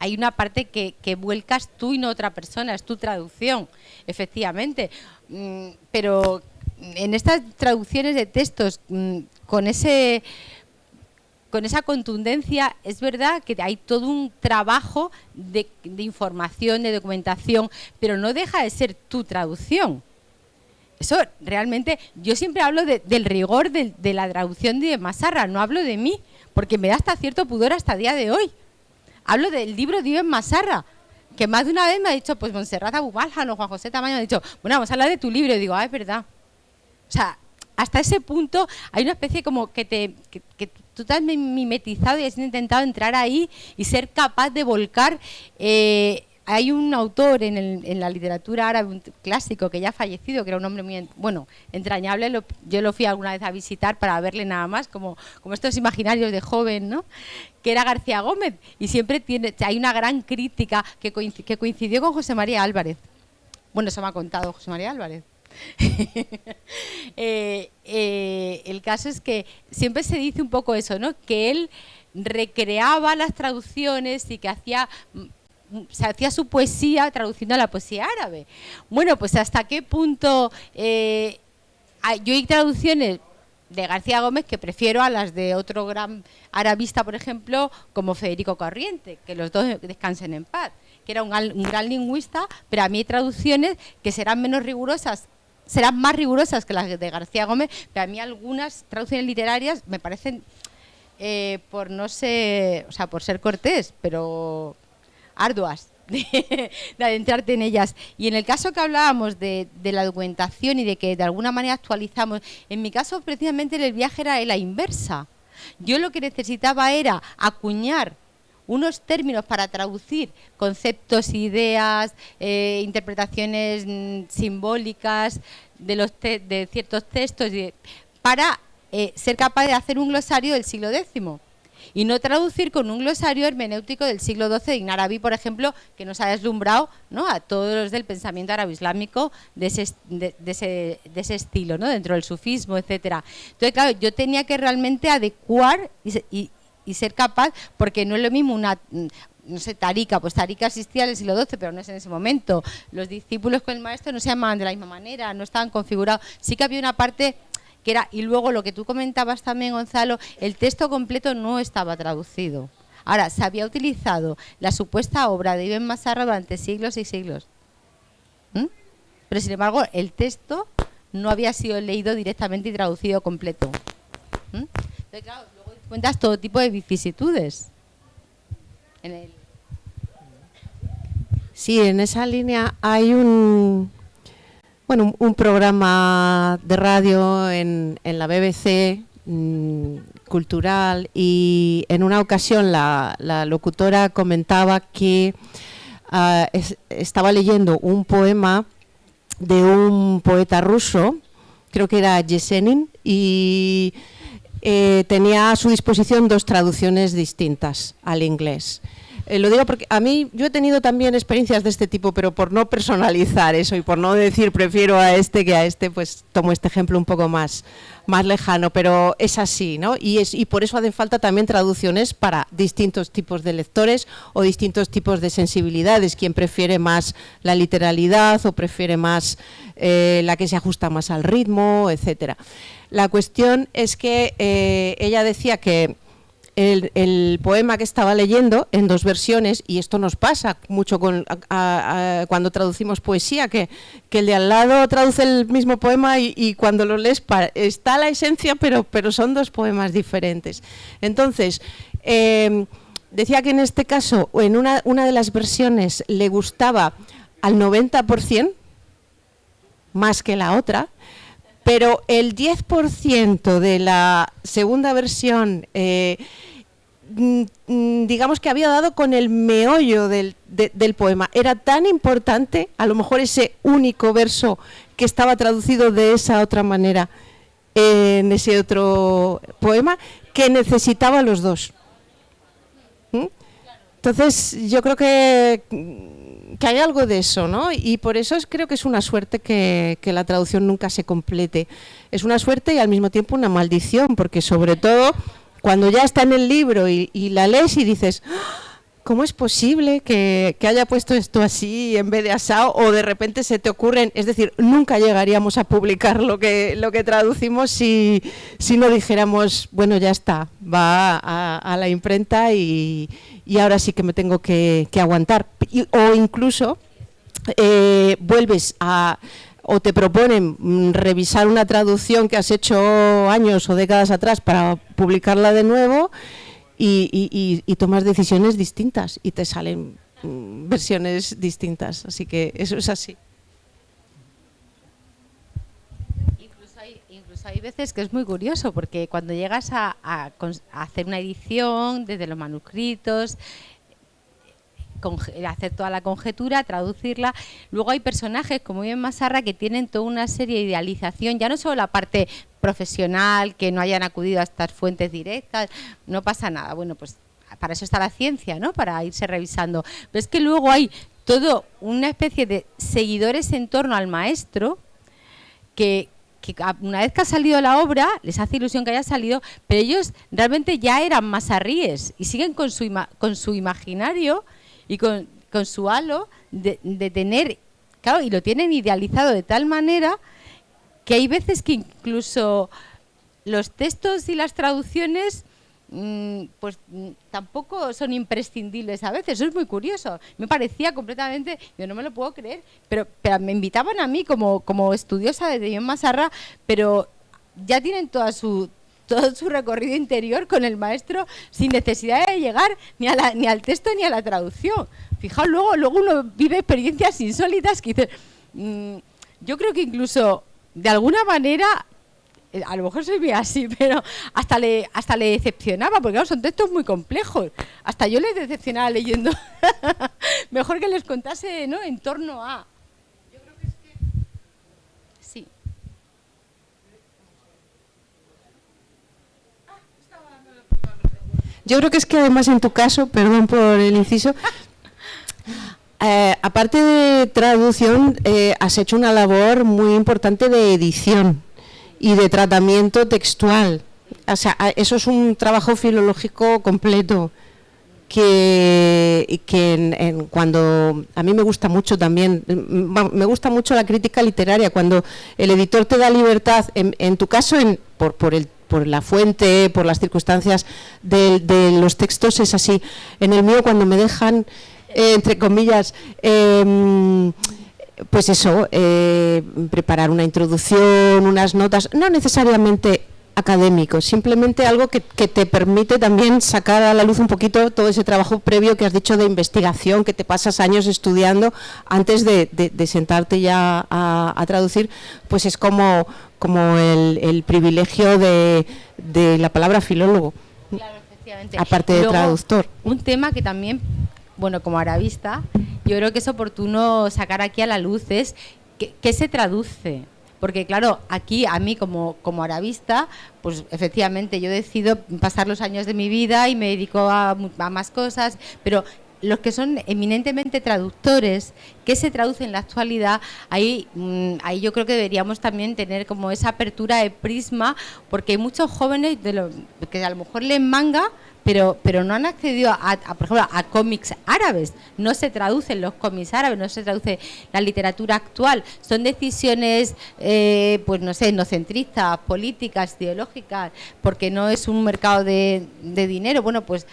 hay una parte que vuelcas tú y no otra persona, es tu traducción, efectivamente. Pero en estas traducciones de textos, con esa contundencia, es verdad que hay todo un trabajo de información, de documentación, pero no deja de ser tu traducción. Eso realmente, yo siempre hablo del rigor de la traducción de Mazarra, no hablo de mí, porque me da hasta cierto pudor hasta el día de hoy. Hablo del libro de Ibn Mazarra, que más de una vez me ha dicho, pues Montserrat Abubaljan o Juan José Tamayo me ha dicho, bueno, vamos a hablar de tu libro. Y digo, es verdad. O sea, hasta ese punto hay una especie como que tú te has mimetizado y has intentado entrar ahí y ser capaz de volcar. Hay un autor en la literatura árabe, un clásico que ya ha fallecido, que era un hombre muy entrañable. Yo lo fui alguna vez a visitar para verle nada más, como estos imaginarios de joven, ¿no? Que era García Gómez. Y siempre hay una gran crítica que coincidió con José María Álvarez. Bueno, eso me ha contado José María Álvarez. El caso es que siempre se dice un poco eso, ¿no? Que él recreaba las traducciones y que se hacía su poesía traduciendo a la poesía árabe. Bueno, pues hasta qué punto yo hay traducciones de García Gómez que prefiero a las de otro gran arabista, por ejemplo, como Federico Corriente, que los dos descansen en paz, que era un gran lingüista, pero a mí hay traducciones que serán más rigurosas que las de García Gómez, pero a mí algunas traducciones literarias me parecen, por ser cortés, pero arduas de adentrarte en ellas. Y en el caso que hablábamos de la documentación y de que de alguna manera actualizamos, en mi caso precisamente el viaje era la inversa. Yo lo que necesitaba era acuñar unos términos para traducir conceptos, ideas, interpretaciones simbólicas de ciertos textos, para ser capaz de hacer un glosario del siglo X. Y no traducir con un glosario hermenéutico del siglo XII de Ibn Arabi, por ejemplo, que nos ha deslumbrado, ¿no?, a todos los del pensamiento árabe-islámico de ese estilo, ¿no?, dentro del sufismo, etcétera. Entonces, claro, yo tenía que realmente adecuar y ser capaz, porque no es lo mismo Tarika, pues Tarika existía en el siglo XII, pero no es en ese momento. Los discípulos con el maestro no se llamaban de la misma manera, no estaban configurados. Sí que había una parte que era, y luego lo que tú comentabas también, Gonzalo, el texto completo no estaba traducido. Ahora, se había utilizado la supuesta obra de Ibn Mazarra durante siglos y siglos. Pero sin embargo, el texto no había sido leído directamente y traducido completo. Entonces, claro, luego cuentas todo tipo de vicisitudes. Sí, en esa línea hay un programa de radio en la BBC cultural, y en una ocasión la locutora comentaba que estaba leyendo un poema de un poeta ruso, creo que era Yesenin, y tenía a su disposición dos traducciones distintas al inglés. Lo digo porque yo he tenido también experiencias de este tipo, pero por no personalizar eso y por no decir prefiero a este que a este, pues tomo este ejemplo un poco más lejano, pero es así, ¿no? Y por eso hacen falta también traducciones para distintos tipos de lectores o distintos tipos de sensibilidades, quien prefiere más la literalidad o prefiere más la que se ajusta más al ritmo, etcétera. La cuestión es que ella decía que el poema que estaba leyendo en dos versiones, y esto nos pasa mucho cuando traducimos poesía, que el de al lado traduce el mismo poema y cuando lo lees está la esencia, pero son dos poemas diferentes. Entonces, decía que en este caso, en una de las versiones le gustaba al 90% más que la otra, pero el 10% de la segunda versión, digamos que había dado con el meollo del poema. Era tan importante, a lo mejor ese único verso que estaba traducido de esa otra manera en ese otro poema, que necesitaba los dos. Entonces yo creo que hay algo de eso, ¿no? Y por eso creo que es una suerte que la traducción nunca se complete. Es una suerte y al mismo tiempo una maldición, porque sobre todo cuando ya está en el libro y la lees y dices, ¿cómo es posible que haya puesto esto así en vez de asao? O de repente se te ocurren, es decir, nunca llegaríamos a publicar lo que traducimos si no dijéramos, bueno, ya está, va a la imprenta y ahora sí que me tengo que aguantar. O incluso vuelves o te proponen revisar una traducción que has hecho años o décadas atrás para publicarla de nuevo y tomas decisiones distintas y te salen versiones distintas. Así que eso es así. Incluso hay veces que es muy curioso, porque cuando llegas a hacer una edición desde los manuscritos, hacer toda la conjetura, traducirla. Luego hay personajes como bien Mazarra que tienen toda una serie de idealización, ya no solo la parte profesional, que no hayan acudido a estas fuentes directas, no pasa nada. Bueno, pues para eso está la ciencia, ¿no? Para irse revisando. Pero es que luego hay todo una especie de seguidores en torno al maestro que una vez que ha salido la obra, les hace ilusión que haya salido, pero ellos realmente ya eran mazarríes y siguen con su imaginario y con su halo de tener, claro, y lo tienen idealizado de tal manera que hay veces que incluso los textos y las traducciones tampoco son imprescindibles a veces. Eso es muy curioso. Me parecía completamente, yo no me lo puedo creer, pero me invitaban a mí como estudiosa de John Mazarra, pero ya tienen todo su recorrido interior con el maestro sin necesidad de llegar ni al texto ni a la traducción. Fijaos, luego uno vive experiencias insólitas que dice, yo creo que incluso de alguna manera, a lo mejor soy muy así, pero hasta le decepcionaba, porque claro, son textos muy complejos. Hasta yo les decepcionaba leyendo. Mejor que les contase, ¿no?, en torno a... Yo creo que es que... Sí. Yo creo que es que además en tu caso, perdón por el inciso, aparte de traducción, has hecho una labor muy importante de edición y de tratamiento textual. O sea, eso es un trabajo filológico completo que cuando a mí me gusta mucho también, me gusta mucho la crítica literaria, cuando el editor te da libertad, en tu caso por la fuente, por las circunstancias de los textos es así. En el mío, cuando me dejan, entre comillas, pues eso, preparar una introducción, unas notas, no necesariamente académicos, simplemente algo que te permite también sacar a la luz un poquito todo ese trabajo previo que has dicho de investigación, que te pasas años estudiando antes de sentarte ya a traducir, pues es como el privilegio de la palabra filólogo, claro, efectivamente. Aparte de traductor. Un tema que también, bueno, como arabista, yo creo que es oportuno sacar aquí a la luz es qué se traduce. Porque claro, aquí a mí como arabista, pues efectivamente yo decido pasar los años de mi vida y me dedico a más cosas, pero los que son eminentemente traductores, ¿qué se traduce en la actualidad? Ahí yo creo que deberíamos también tener como esa apertura de prisma, porque hay muchos jóvenes que a lo mejor leen manga, pero no han accedido por ejemplo, a cómics árabes. No se traducen los cómics árabes, no se traduce la literatura actual. Son decisiones, pues no sé, etnocentristas, políticas, ideológicas, porque no es un mercado de dinero. Bueno, pues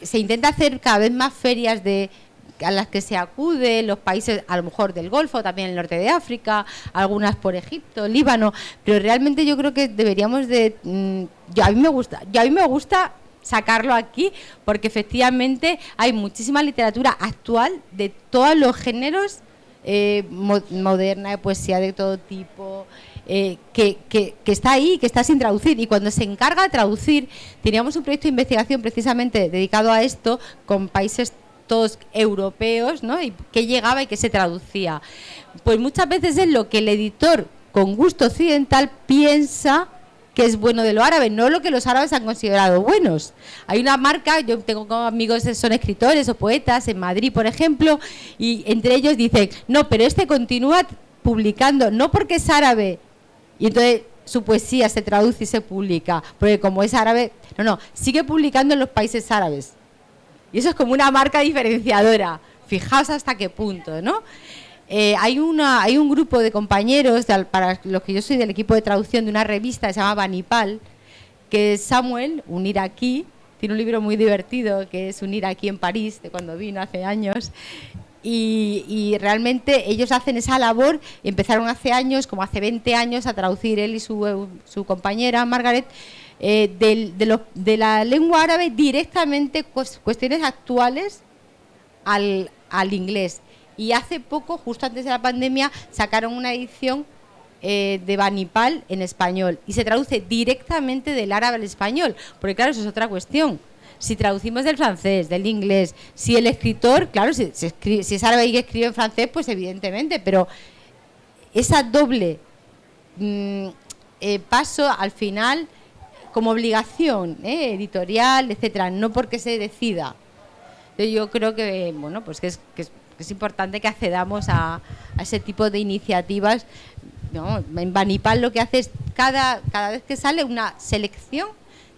se intenta hacer cada vez más ferias a las que se acude, los países a lo mejor del Golfo, también el norte de África, algunas por Egipto, Líbano, pero realmente yo creo que deberíamos a mí me gusta sacarlo aquí, porque efectivamente hay muchísima literatura actual de todos los géneros, moderna, de poesía de todo tipo, que está ahí, que está sin traducir. Y cuando se encarga de traducir, teníamos un proyecto de investigación precisamente dedicado a esto, con países todos europeos, ¿no? Y que llegaba y que se traducía. Pues muchas veces es lo que el editor, con gusto occidental, piensa que es bueno de lo árabe, no lo que los árabes han considerado buenos. Hay una marca, yo tengo amigos que son escritores o poetas en Madrid, por ejemplo, y entre ellos dicen, no, pero este continúa publicando, no porque es árabe, y entonces su poesía se traduce y se publica, porque como es árabe, no, sigue publicando en los países árabes. Y eso es como una marca diferenciadora. Fijaos hasta qué punto, ¿no? Hay un grupo de compañeros, para los que yo soy del equipo de traducción de una revista que se llama Banipal, que es Samuel, un iraquí, tiene un libro muy divertido que es un iraquí en París, de cuando vino hace años, y realmente ellos hacen esa labor. Empezaron hace años, como hace 20 años, a traducir él y su compañera Margaret, de la lengua árabe directamente cuestiones actuales al inglés. Y hace poco, justo antes de la pandemia, sacaron una edición de Banipal en español y se traduce directamente del árabe al español, porque claro, eso es otra cuestión. Si traducimos del francés, del inglés, si el escritor, claro, si es árabe y escribe en francés, pues evidentemente, pero esa doble paso al final como obligación editorial, etcétera, no porque se decida. Yo creo que, bueno, pues que es importante que accedamos a ese tipo de iniciativas, ¿no? En Banipal lo que hace es cada vez que sale una selección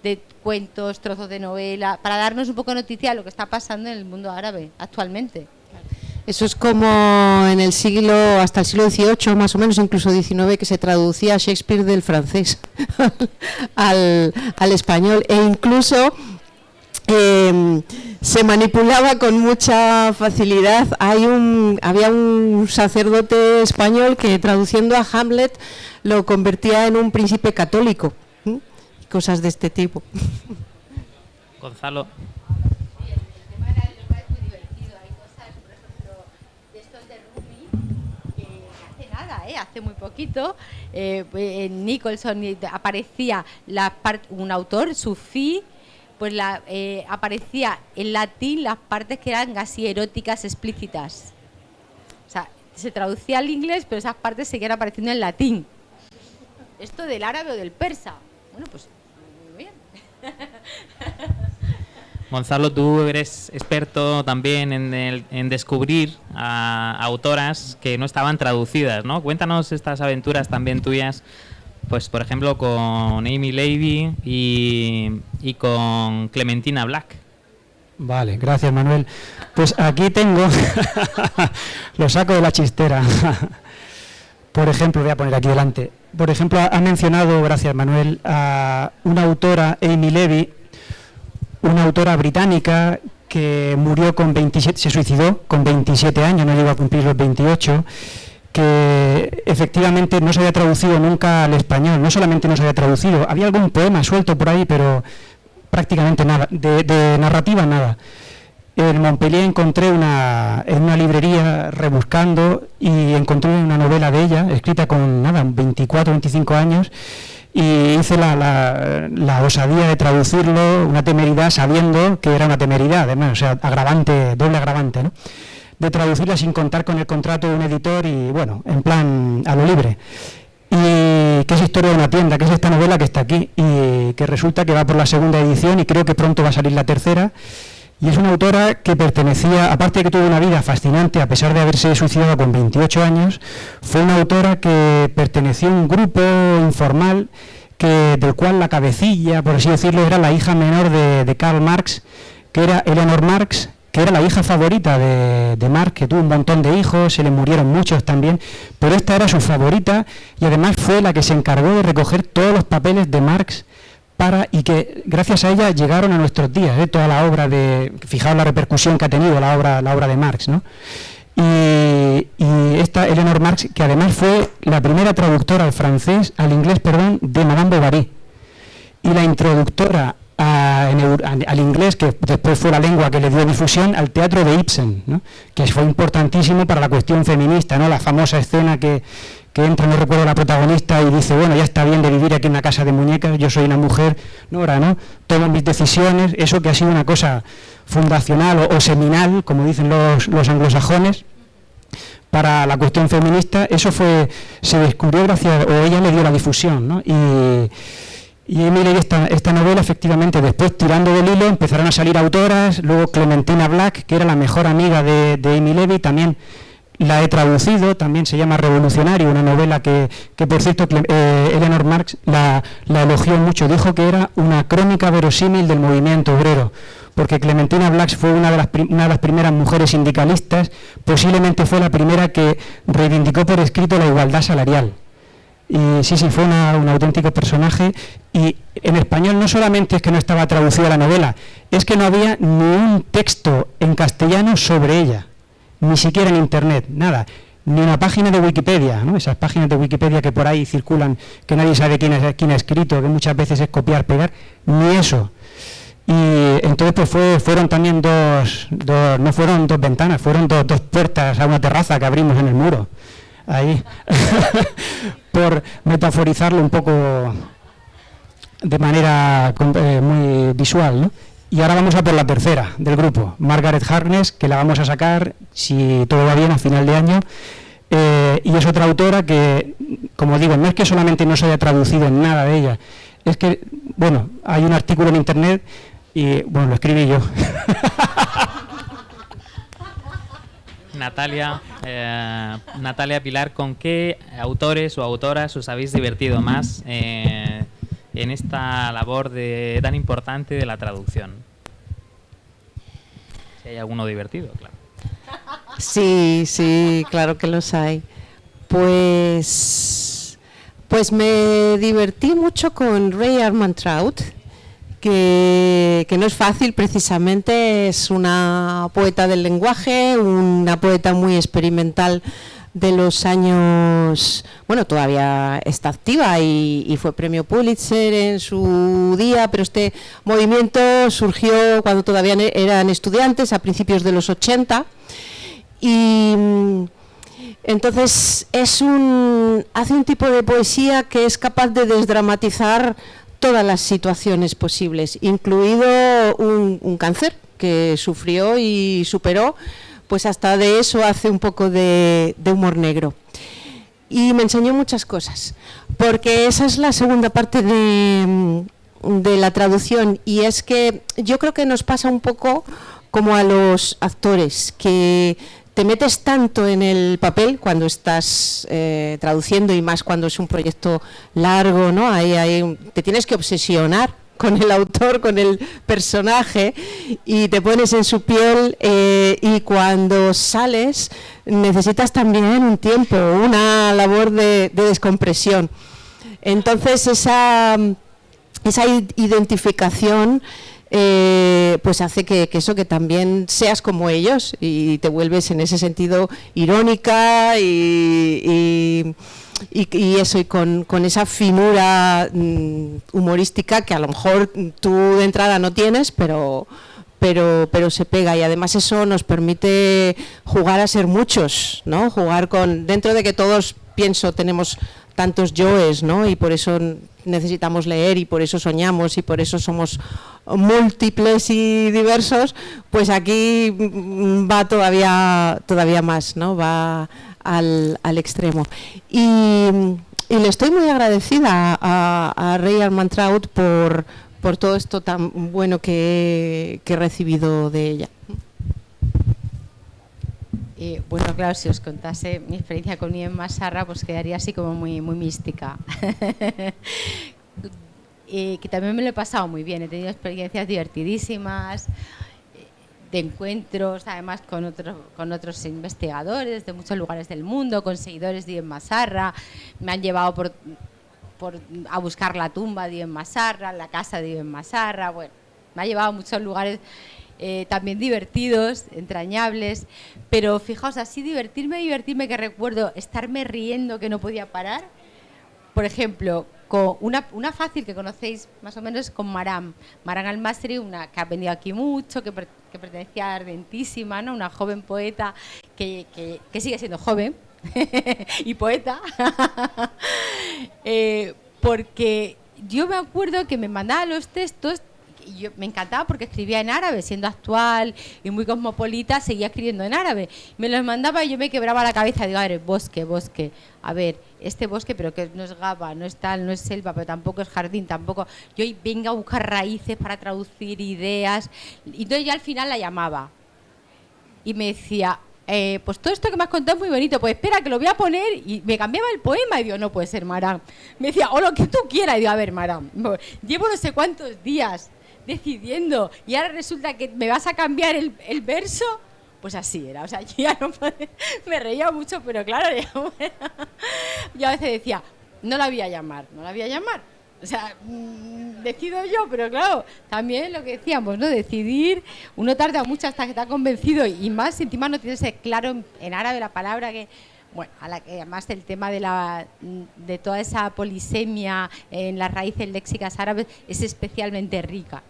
de cuentos, trozos de novela, para darnos un poco de noticia de lo que está pasando en el mundo árabe actualmente. Eso es como en el siglo, hasta el siglo XVIII, más o menos, incluso XIX, que se traducía Shakespeare del francés al español, e incluso se manipulaba con mucha facilidad. Había un sacerdote español que, traduciendo a Hamlet, lo convertía en un príncipe católico. Cosas de este tipo. Gonzalo. Hace muy poquito en Nicholson aparecía un autor, Sufi, pues aparecía en latín las partes que eran casi eróticas explícitas. O sea, se traducía al inglés, pero esas partes seguían apareciendo en latín. Esto del árabe o del persa. Bueno, pues muy bien. Gonzalo, tú eres experto también en descubrir a autoras que no estaban traducidas, ¿no? Cuéntanos estas aventuras también tuyas, pues por ejemplo con Amy Levy y con Clementina Black. Vale, gracias Manuel. Pues aquí tengo, lo saco de la chistera. Por ejemplo, voy a poner aquí delante. Por ejemplo, ha mencionado, gracias Manuel, a una autora, Amy Levy, una autora británica que murió con 27, se suicidó con 27 años, no llegó a cumplir los 28, que efectivamente no se había traducido nunca al español. No solamente no se había traducido, había algún poema suelto por ahí, pero prácticamente nada, de narrativa nada. En Montpellier encontré en una librería rebuscando y encontré una novela de ella, escrita con 24 o 25 años, y hice la osadía de traducirlo, una temeridad, sabiendo que era una temeridad, además, o sea, agravante, doble agravante, ¿no? De traducirla sin contar con el contrato de un editor y, bueno, en plan a lo libre. Y que es Historia de una tienda, que es esta novela que está aquí, y que resulta que va por la segunda edición y creo que pronto va a salir la tercera. Y es una autora que pertenecía, aparte de que tuvo una vida fascinante, a pesar de haberse suicidado con 28 años, fue una autora que perteneció a un grupo informal del cual la cabecilla, por así decirlo, era la hija menor de Karl Marx, que era Eleanor Marx, que era la hija favorita de Marx, que tuvo un montón de hijos, se le murieron muchos también, pero esta era su favorita y además fue la que se encargó de recoger todos los papeles de Marx y que gracias a ella llegaron a nuestros días, toda la obra fijaos la repercusión que ha tenido la obra de Marx, ¿no? Y esta Eleanor Marx, que además fue la primera traductora al inglés, de Madame Bovary, y la introductora al inglés, que después fue la lengua que le dio difusión, al teatro de Ibsen, ¿no? Que fue importantísimo para la cuestión feminista, ¿no? La famosa escena que entra, no recuerdo la protagonista, y dice, bueno, ya está bien de vivir aquí en una casa de muñecas, yo soy una mujer, no, ahora no, tomo mis decisiones, eso que ha sido una cosa fundacional o seminal, como dicen los anglosajones, para la cuestión feminista, eso se descubrió gracias, o ella le dio la difusión, ¿no? Y Emily, esta novela, efectivamente, después, tirando del hilo, empezaron a salir autoras, luego Clementina Black, que era la mejor amiga de Amy Levy, también la he traducido, también se llama Revolucionario, una novela que por cierto, Eleanor Marx la elogió mucho, dijo que era una crónica verosímil del movimiento obrero, porque Clementina Black fue una de las primeras mujeres sindicalistas, posiblemente fue la primera que reivindicó por escrito la igualdad salarial. Y sí, fue un auténtico personaje, y en español no solamente es que no estaba traducida la novela, es que no había ni un texto en castellano sobre ella, ni siquiera en internet, nada, ni una página de Wikipedia, ¿no? Esas páginas de Wikipedia que por ahí circulan, que nadie sabe quién ha escrito, que muchas veces es copiar, pegar, ni eso. Y entonces pues fueron también no fueron dos ventanas, fueron dos puertas a una terraza que abrimos en el muro, ahí, por metaforizarlo un poco de manera muy visual, ¿no? Y ahora vamos a por la tercera del grupo, Margaret Harkness, que la vamos a sacar, si todo va bien, a final de año, y es otra autora que, como digo, no es que solamente no se haya traducido en nada de ella, es que, bueno, hay un artículo en internet, y, bueno, lo escribí yo. Natalia, Pilar, ¿con qué autores o autoras os habéis divertido más en esta labor tan importante de la traducción? Si hay alguno divertido, claro. Sí, claro que los hay. Pues me divertí mucho con Ray Armantrout, que no es fácil, precisamente, es una poeta del lenguaje, una poeta muy experimental de los años, bueno, todavía está activa y fue premio Pulitzer en su día, pero este movimiento surgió cuando todavía eran estudiantes, a principios de los 80, y entonces hace un tipo de poesía que es capaz de desdramatizar todas las situaciones posibles, incluido un cáncer que sufrió y superó, pues hasta de eso hace un poco de humor negro. Y me enseñó muchas cosas, porque esa es la segunda parte de la traducción, y es que yo creo que nos pasa un poco como a los actores, que te metes tanto en el papel cuando estás traduciendo, y más cuando es un proyecto largo, ¿no? Te tienes que obsesionar con el autor, con el personaje, y te pones en su piel, y cuando sales necesitas también un tiempo, una labor de descompresión. Entonces esa identificación pues hace que también seas como ellos y te vuelves en ese sentido irónica y eso, y con esa finura humorística que a lo mejor tú de entrada no tienes, pero se pega, y además eso nos permite jugar a ser muchos, ¿no? Jugar dentro de que todos, pienso, tenemos tantos yoes, ¿no? Y por eso necesitamos leer, y por eso soñamos, y por eso somos múltiples y diversos, pues aquí va todavía más, ¿no? Va al extremo. Y le estoy muy agradecida a Ray Armantrout por todo esto tan bueno que he recibido de ella. Bueno, claro, si os contase mi experiencia con Niem Masarra, pues quedaría así como muy, muy mística. Que también me lo he pasado muy bien, he tenido experiencias divertidísimas, de encuentros, además con otros investigadores de muchos lugares del mundo, con seguidores de Niem Masarra. Me han llevado a buscar la tumba de Niem Masarra, la casa de Niem Masarra. Bueno, me ha llevado a muchos lugares también divertidos, entrañables, pero fijaos, así divertirme, que recuerdo estarme riendo que no podía parar. Por ejemplo, con una fácil que conocéis más o menos, con Maram Almasri, una que ha venido aquí mucho, que pertenecía a Ardentísima, ¿no? Una joven poeta que sigue siendo joven y poeta, porque yo me acuerdo que me mandaba los textos. Y me encantaba porque escribía en árabe, siendo actual y muy cosmopolita, seguía escribiendo en árabe. Me los mandaba y yo me quebraba la cabeza. Digo, a ver, bosque. A ver, este bosque, pero que no es Gaba, no es tal, no es selva, pero tampoco es jardín, tampoco. Yo venga a buscar raíces para traducir ideas. Y entonces yo al final la llamaba. Y me decía, pues todo esto que me has contado es muy bonito, pues espera que lo voy a poner. Y me cambiaba el poema y digo, no puede ser, Maram. Me decía, o lo que tú quieras. Y digo, a ver, Maram, llevo no sé cuántos días decidiendo y ahora resulta que me vas a cambiar el verso. Pues así era, o sea, yo ya no podía, me reía mucho, pero claro, yo a veces decía, no la voy a llamar, o sea, decido yo, pero claro, también lo que decíamos, ¿no? Decidir, uno tarda mucho hasta que está convencido, y más si encima no tienes claro en árabe la palabra que... Bueno, además el tema de toda esa polisemia en las raíces léxicas árabes es especialmente rica.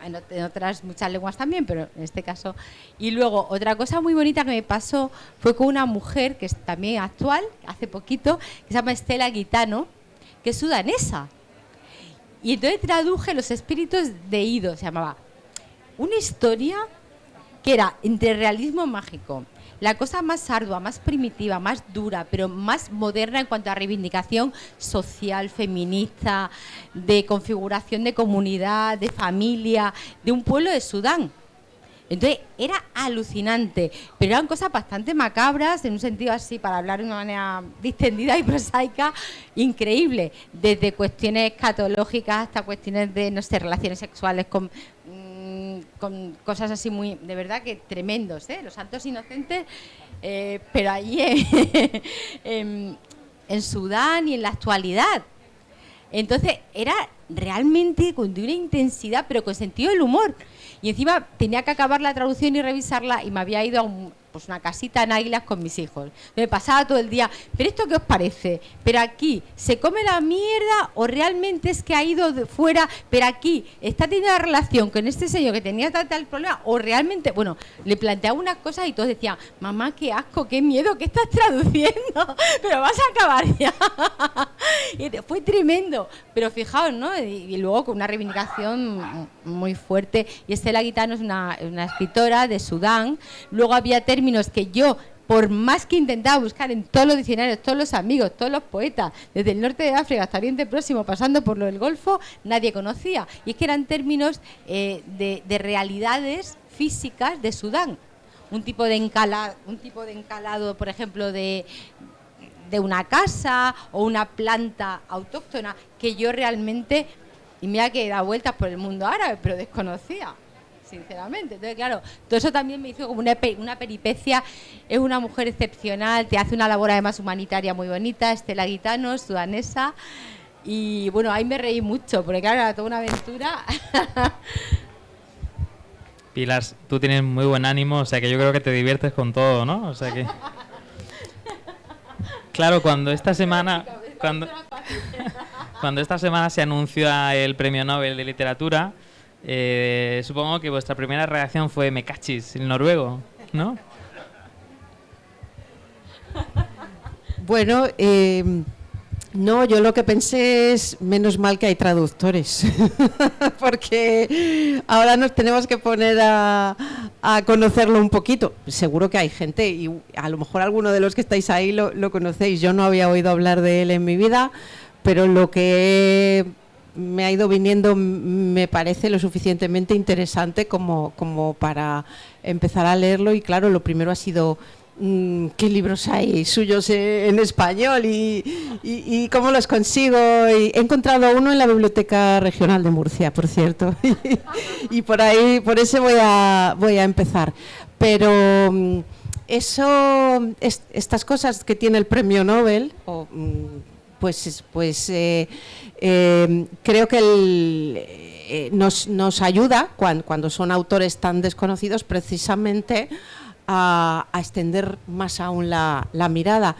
En otras muchas lenguas también, pero en este caso. Y luego, otra cosa muy bonita que me pasó fue con una mujer que es también actual, hace poquito, que se llama Estela Guitano, que es sudanesa. Y entonces traduje Los espíritus de Ido, se llamaba. Una historia que era entre realismo mágico, la cosa más ardua, más primitiva, más dura, pero más moderna en cuanto a reivindicación social, feminista, de configuración de comunidad, de familia, de un pueblo de Sudán. Entonces era alucinante, pero eran cosas bastante macabras, en un sentido así, para hablar de una manera distendida y prosaica, increíble, desde cuestiones escatológicas hasta cuestiones de, no sé, relaciones sexuales con cosas así muy, de verdad que tremendos, Los santos inocentes, pero allí en Sudán y en la actualidad. Entonces era realmente con una intensidad, pero con sentido del humor. Y encima tenía que acabar la traducción y revisarla, y me había ido a una casita en Águilas con mis hijos. Me pasaba todo el día, ¿pero esto qué os parece? ¿Pero aquí se come la mierda o realmente es que ha ido de fuera? ¿Pero aquí está teniendo una relación con este señor que tenía tal problema? ¿O realmente? Bueno, le planteaba unas cosas y todos decían, mamá, qué asco, qué miedo, ¿qué estás traduciendo? Pero vas a acabar ya. Y fue tremendo. Pero fijaos, ¿no? Y luego con una reivindicación muy fuerte. Y Estela Guitano es una escritora de Sudán. Luego había términos que yo, por más que intentaba buscar en todos los diccionarios, todos los amigos, todos los poetas, desde el norte de África hasta Oriente Próximo, pasando por lo del Golfo, nadie conocía. Y es que eran términos de realidades físicas de Sudán. Un tipo de encalado, por ejemplo, de una casa o una planta autóctona que yo realmente, y mira que he dado vueltas por el mundo árabe, pero desconocía, sinceramente. Entonces, claro, todo eso también me hizo como una peripecia. Es una mujer excepcional, te hace una labor además humanitaria muy bonita, Estela Guitano, sudanesa, y bueno, ahí me reí mucho, porque claro, era toda una aventura. Pilar, tú tienes muy buen ánimo, o sea que yo creo que te diviertes con todo, ¿no? O sea que... Claro, cuando esta semana se anunció el Premio Nobel de Literatura, supongo que vuestra primera reacción fue me cachis, el noruego, ¿no? Bueno, no, yo lo que pensé es menos mal que hay traductores, porque ahora nos tenemos que poner a conocerlo un poquito. Seguro que hay gente, y a lo mejor alguno de los que estáis ahí lo conocéis. Yo no había oído hablar de él en mi vida, pero lo que me ha ido viniendo me parece lo suficientemente interesante como para empezar a leerlo. Y claro, lo primero ha sido... ¿qué libros hay suyos en español y cómo los consigo? Y he encontrado uno en la Biblioteca Regional de Murcia, por cierto, y por ahí, por ese voy a empezar. Pero estas cosas que tiene el Premio Nobel, creo que nos ayuda cuando son autores tan desconocidos, precisamente a extender más aún la mirada.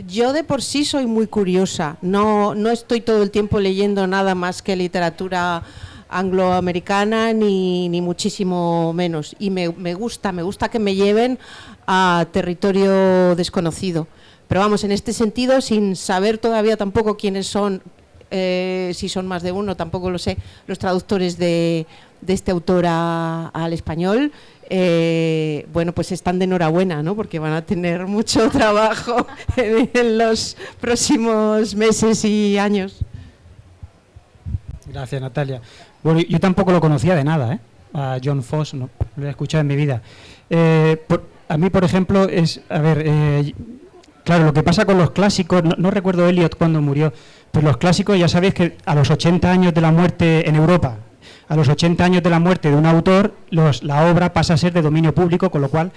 Yo de por sí soy muy curiosa, no estoy todo el tiempo leyendo nada más que literatura angloamericana ni muchísimo menos, y me gusta que me lleven a territorio desconocido, pero vamos, en este sentido, sin saber todavía tampoco quiénes son, si son más de uno, tampoco lo sé, los traductores de este autor al español. Bueno, pues están de enhorabuena, ¿no? Porque van a tener mucho trabajo en los próximos meses y años. Gracias, Natalia. Bueno, yo tampoco lo conocía de nada, a John Foss, no lo he escuchado en mi vida. A mí, por ejemplo, claro, lo que pasa con los clásicos, no recuerdo Eliot cuando murió, pero los clásicos ya sabéis que a los 80 años de la muerte en Europa, a los 80 años de la muerte de un autor, la obra pasa a ser de dominio público, con lo cual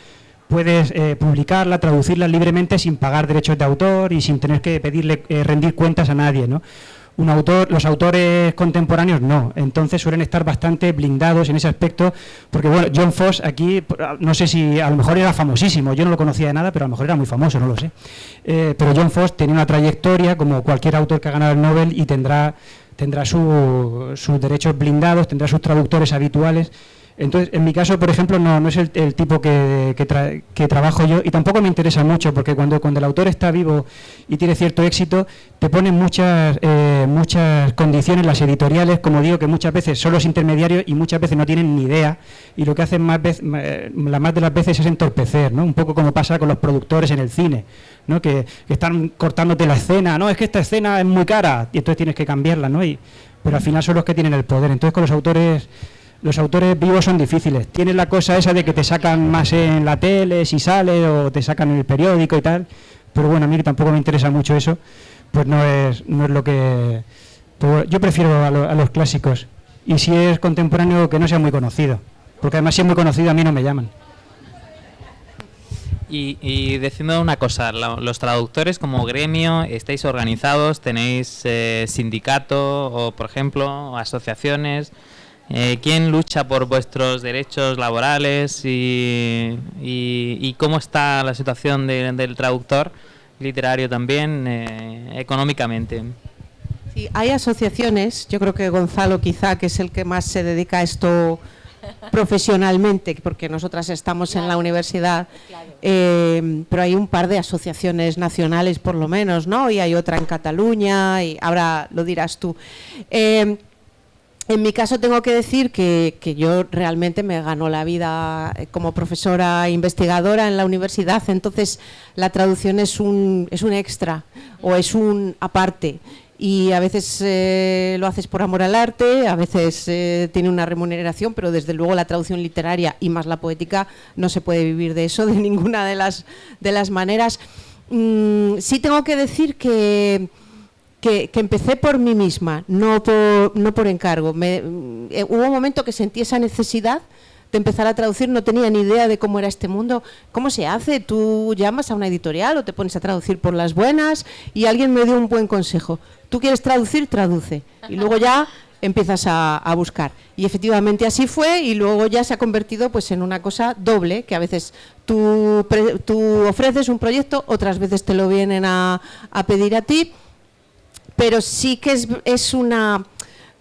puedes publicarla, traducirla libremente sin pagar derechos de autor y sin tener que pedirle rendir cuentas a nadie, ¿no? Los autores contemporáneos no, entonces suelen estar bastante blindados en ese aspecto, porque bueno, John Foss aquí, no sé si a lo mejor era famosísimo, yo no lo conocía de nada, pero a lo mejor era muy famoso, no lo sé, pero John Foss tiene una trayectoria como cualquier autor que ha ganado el Nobel y tendrá sus derechos blindados, tendrá sus traductores habituales. Entonces, en mi caso, por ejemplo, no es el tipo que trabajo yo, y tampoco me interesa mucho, porque cuando el autor está vivo y tiene cierto éxito, te ponen muchas condiciones las editoriales, como digo, que muchas veces son los intermediarios y muchas veces no tienen ni idea, y lo que hacen más de las veces es entorpecer, ¿no? Un poco como pasa con los productores en el cine, ¿no? Que están cortándote la escena, no, es que esta escena es muy cara, y entonces tienes que cambiarla, ¿no? Pero al final son los que tienen el poder. Entonces, con los autores vivos son difíciles. Tienes la cosa esa de que te sacan más en la tele si sale, o te sacan en el periódico y tal, pero bueno, a mí tampoco me interesa mucho eso, pues no es lo que... Pues yo prefiero a los clásicos, y si es contemporáneo que no sea muy conocido, porque además si es muy conocido a mí no me llaman. Y diciendo una cosa, los traductores como gremio, ¿estáis organizados? ¿Tenéis sindicato o, por ejemplo, asociaciones? ¿Quién lucha por vuestros derechos laborales y cómo está la situación del traductor literario también económicamente? Sí, hay asociaciones, yo creo que Gonzalo quizá, que es el que más se dedica a esto profesionalmente, porque nosotras estamos en la universidad, pero hay un par de asociaciones nacionales por lo menos, ¿no? Y hay otra en Cataluña, y ahora lo dirás tú. En mi caso tengo que decir que yo realmente me ganó la vida como profesora investigadora en la universidad, entonces la traducción es un extra o es un aparte, y a veces lo haces por amor al arte, a veces tiene una remuneración, pero desde luego la traducción literaria y más la poética no se puede vivir de eso de ninguna de las maneras. Sí tengo que decir que empecé por mí misma, no por encargo. Hubo un momento que sentí esa necesidad de empezar a traducir, no tenía ni idea de cómo era este mundo. ¿Cómo se hace? Tú llamas a una editorial o te pones a traducir por las buenas, y alguien me dio un buen consejo. ¿Tú quieres traducir? Traduce. Y luego ya empiezas a buscar. Y efectivamente así fue, y luego ya se ha convertido pues en una cosa doble, que a veces tú ofreces un proyecto, otras veces te lo vienen a pedir a ti. Pero sí que es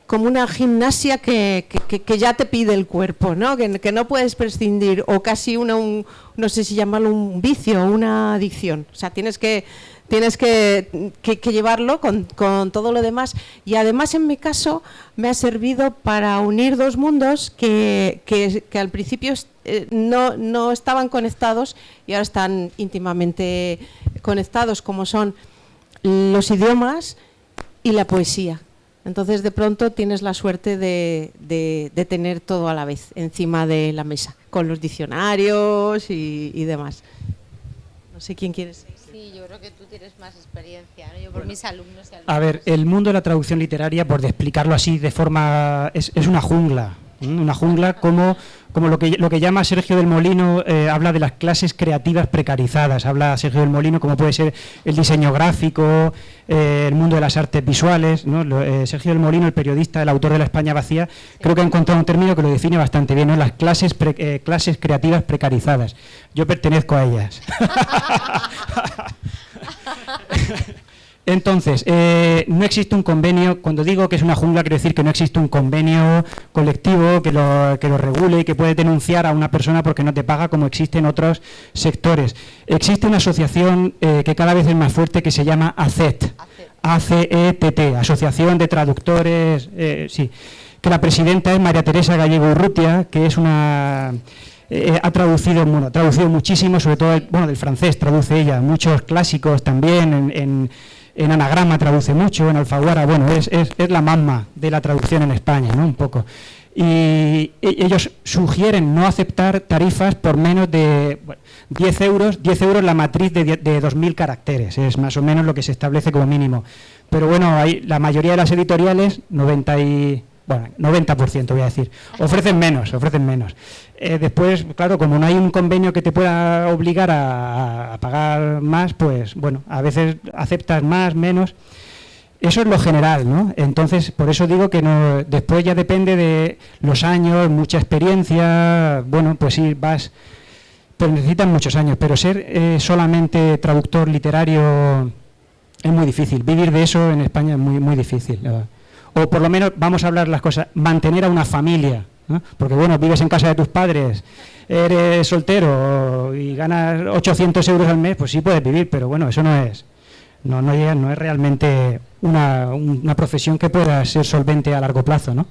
como una gimnasia que ya te pide el cuerpo, ¿no? Que no puedes prescindir, o casi no sé si llamarlo un vicio o una adicción. O sea, tienes que llevarlo con todo lo demás. Y además, en mi caso, me ha servido para unir dos mundos que al principio no estaban conectados y ahora están íntimamente conectados, como son los idiomas y la poesía. Entonces, de pronto tienes la suerte de tener todo a la vez encima de la mesa, con los diccionarios y demás. No sé quién quiere seguir. Sí, yo creo que tú tienes más experiencia, ¿no? Yo por mis alumnos y alumnos. A ver, el mundo de la traducción literaria, por explicarlo así de forma... es una jungla. Una jungla como lo que llama Sergio del Molino, habla de las clases creativas precarizadas. Habla Sergio del Molino como puede ser el diseño gráfico, el mundo de las artes visuales, ¿no? Sergio del Molino, el periodista, el autor de La España vacía, creo que ha encontrado un término que lo define bastante bien, ¿no? Las clases creativas precarizadas. Yo pertenezco a ellas. Entonces, no existe un convenio. Cuando digo que es una jungla, quiero decir que no existe un convenio colectivo que lo regule y que puede denunciar a una persona porque no te paga, como existe en otros sectores. Existe una asociación que cada vez es más fuerte, que se llama ACET, A-C-E-T-T, Asociación de Traductores, sí, que la presidenta es María Teresa Gallego Urrutia, que es una... ha traducido muchísimo, sobre todo del francés traduce ella, muchos clásicos también, en anagrama traduce mucho, en alfaguara, es la mamá de la traducción en España, ¿no? Un poco. Y ellos sugieren no aceptar tarifas por menos de 10 euros la matriz de 2.000 caracteres, es más o menos lo que se establece como mínimo. Pero bueno, la mayoría de las editoriales, 90% voy a decir, ofrecen menos. Después, claro, como no hay un convenio que te pueda obligar a pagar más, pues bueno, a veces aceptas más, menos. Eso es lo general, ¿no? Entonces, por eso digo que no, después ya depende de los años, mucha experiencia, bueno, pues sí, pero necesitan muchos años, pero ser solamente traductor literario es muy difícil. Vivir de eso en España es muy, muy difícil. O por lo menos, vamos a hablar las cosas, mantener a una familia, ¿no? Porque bueno, vives en casa de tus padres, eres soltero y ganas 800 euros al mes, pues sí puedes vivir, pero bueno, eso no es realmente una profesión que pueda ser solvente a largo plazo, ¿no?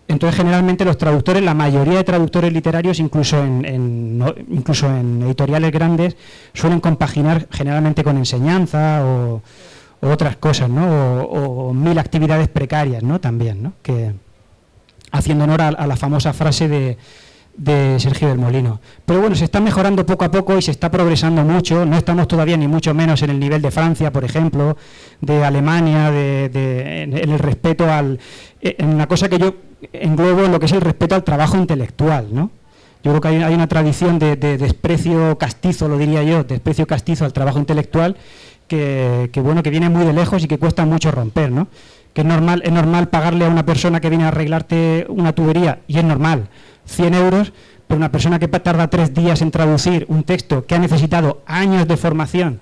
Entonces, generalmente los traductores, la mayoría de traductores literarios, incluso en editoriales grandes, suelen compaginar generalmente con enseñanza o otras cosas, ¿no? O 1000 actividades precarias, ¿no? También, ¿no? Que, haciendo honor a la famosa frase de Sergio del Molino. Pero bueno, se está mejorando poco a poco y se está progresando mucho. No estamos todavía ni mucho menos en el nivel de Francia, por ejemplo, de Alemania, en el respeto en una cosa que yo englobo en lo que es el respeto al trabajo intelectual, ¿no? Yo creo que hay una tradición de desprecio castizo, lo diría yo, desprecio castizo al trabajo intelectual que viene muy de lejos y que cuesta mucho romper, ¿no? Que es normal pagarle a una persona que viene a arreglarte una tubería, y es normal, 100 euros, pero una persona que tarda 3 días en traducir un texto que ha necesitado años de formación,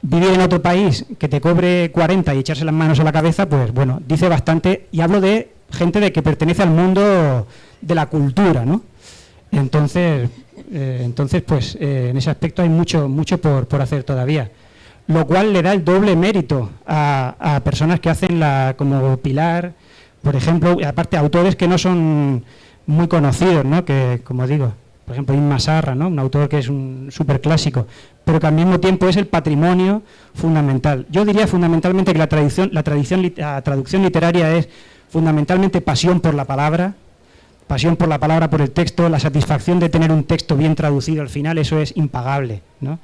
vivir en otro país, que te cobre 40 y echarse las manos a la cabeza, pues bueno, dice bastante, y hablo de gente que pertenece al mundo de la cultura, ¿no? Entonces pues en ese aspecto hay mucho por hacer todavía. Lo cual le da el doble mérito a personas que hacen como Pilar, por ejemplo, y aparte autores que no son muy conocidos, ¿no? Que, como digo, por ejemplo, Inma Sarra, ¿no? Un autor que es un súper clásico, pero que al mismo tiempo es el patrimonio fundamental. Yo diría fundamentalmente que la traducción literaria es fundamentalmente pasión por la palabra, por el texto, la satisfacción de tener un texto bien traducido al final, eso es impagable, ¿no?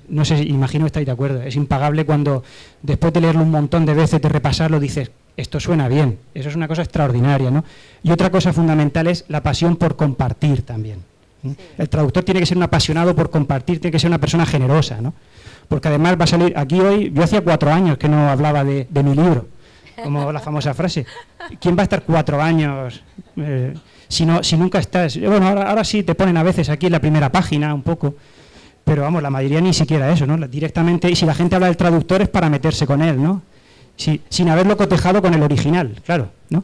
No sé, imagino que estáis de acuerdo, es impagable cuando después de leerlo un montón de veces, de repasarlo, dices, esto suena bien, eso es una cosa extraordinaria, ¿no? Y otra cosa fundamental es la pasión por compartir también. Sí. El traductor tiene que ser un apasionado por compartir, tiene que ser una persona generosa, ¿no? Porque además va a salir, aquí hoy, yo hacía 4 años que no hablaba de mi libro, como la famosa frase. ¿Quién va a estar 4 años si nunca estás? Bueno, ahora sí te ponen a veces aquí en la primera página un poco, pero vamos, la mayoría ni siquiera eso, ¿no? Directamente, y si la gente habla del traductor es para meterse con él, ¿no? Sin haberlo cotejado con el original, claro, ¿no?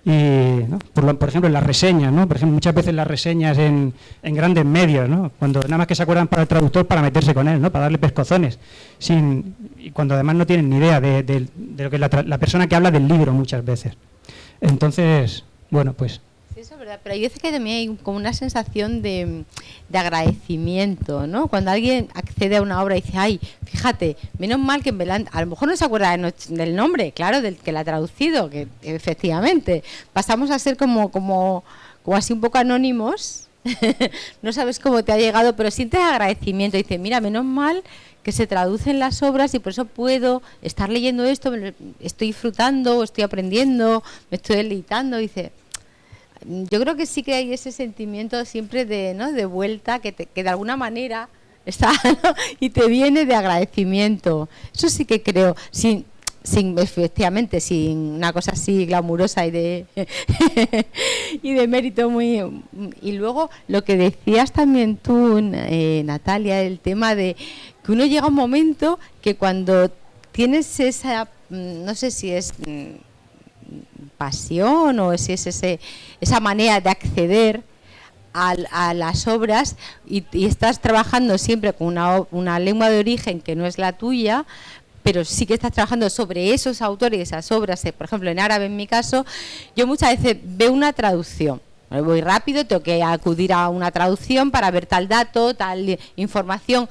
Y, ¿no? Por ejemplo, en las reseñas, ¿no? Por ejemplo, muchas veces las reseñas en grandes medios, ¿no? Cuando nada más que se acuerdan para el traductor para meterse con él, ¿no? Para darle pescozones, y cuando además no tienen ni idea de lo que es la persona que habla del libro muchas veces. Entonces, bueno, pues... Eso es verdad, pero hay veces que también hay como una sensación de agradecimiento, ¿no? Cuando alguien accede a una obra y dice, ay, fíjate, menos mal que en Belán, a lo mejor no se acuerda del nombre, claro, del que la ha traducido, que efectivamente pasamos a ser como así un poco anónimos, no sabes cómo te ha llegado, pero sientes agradecimiento, y dices, mira, menos mal que se traducen las obras y por eso puedo estar leyendo esto, estoy disfrutando, estoy aprendiendo, me estoy deleitando, y dice... yo creo que sí que hay ese sentimiento siempre de, ¿no?, de vuelta, que de alguna manera está, ¿no?, y te viene de agradecimiento. Eso sí que creo, sin efectivamente, sin una cosa así glamurosa y de y de mérito muy. Y luego lo que decías también tú, Natalia, el tema de que uno llega a un momento que cuando tienes esa, no sé si es pasión o si es esa manera de acceder a las obras y estás trabajando siempre con una lengua de origen que no es la tuya, pero sí que estás trabajando sobre esos autores y esas obras, por ejemplo en árabe en mi caso, yo muchas veces veo una traducción, voy rápido, tengo que acudir a una traducción para ver tal dato, tal información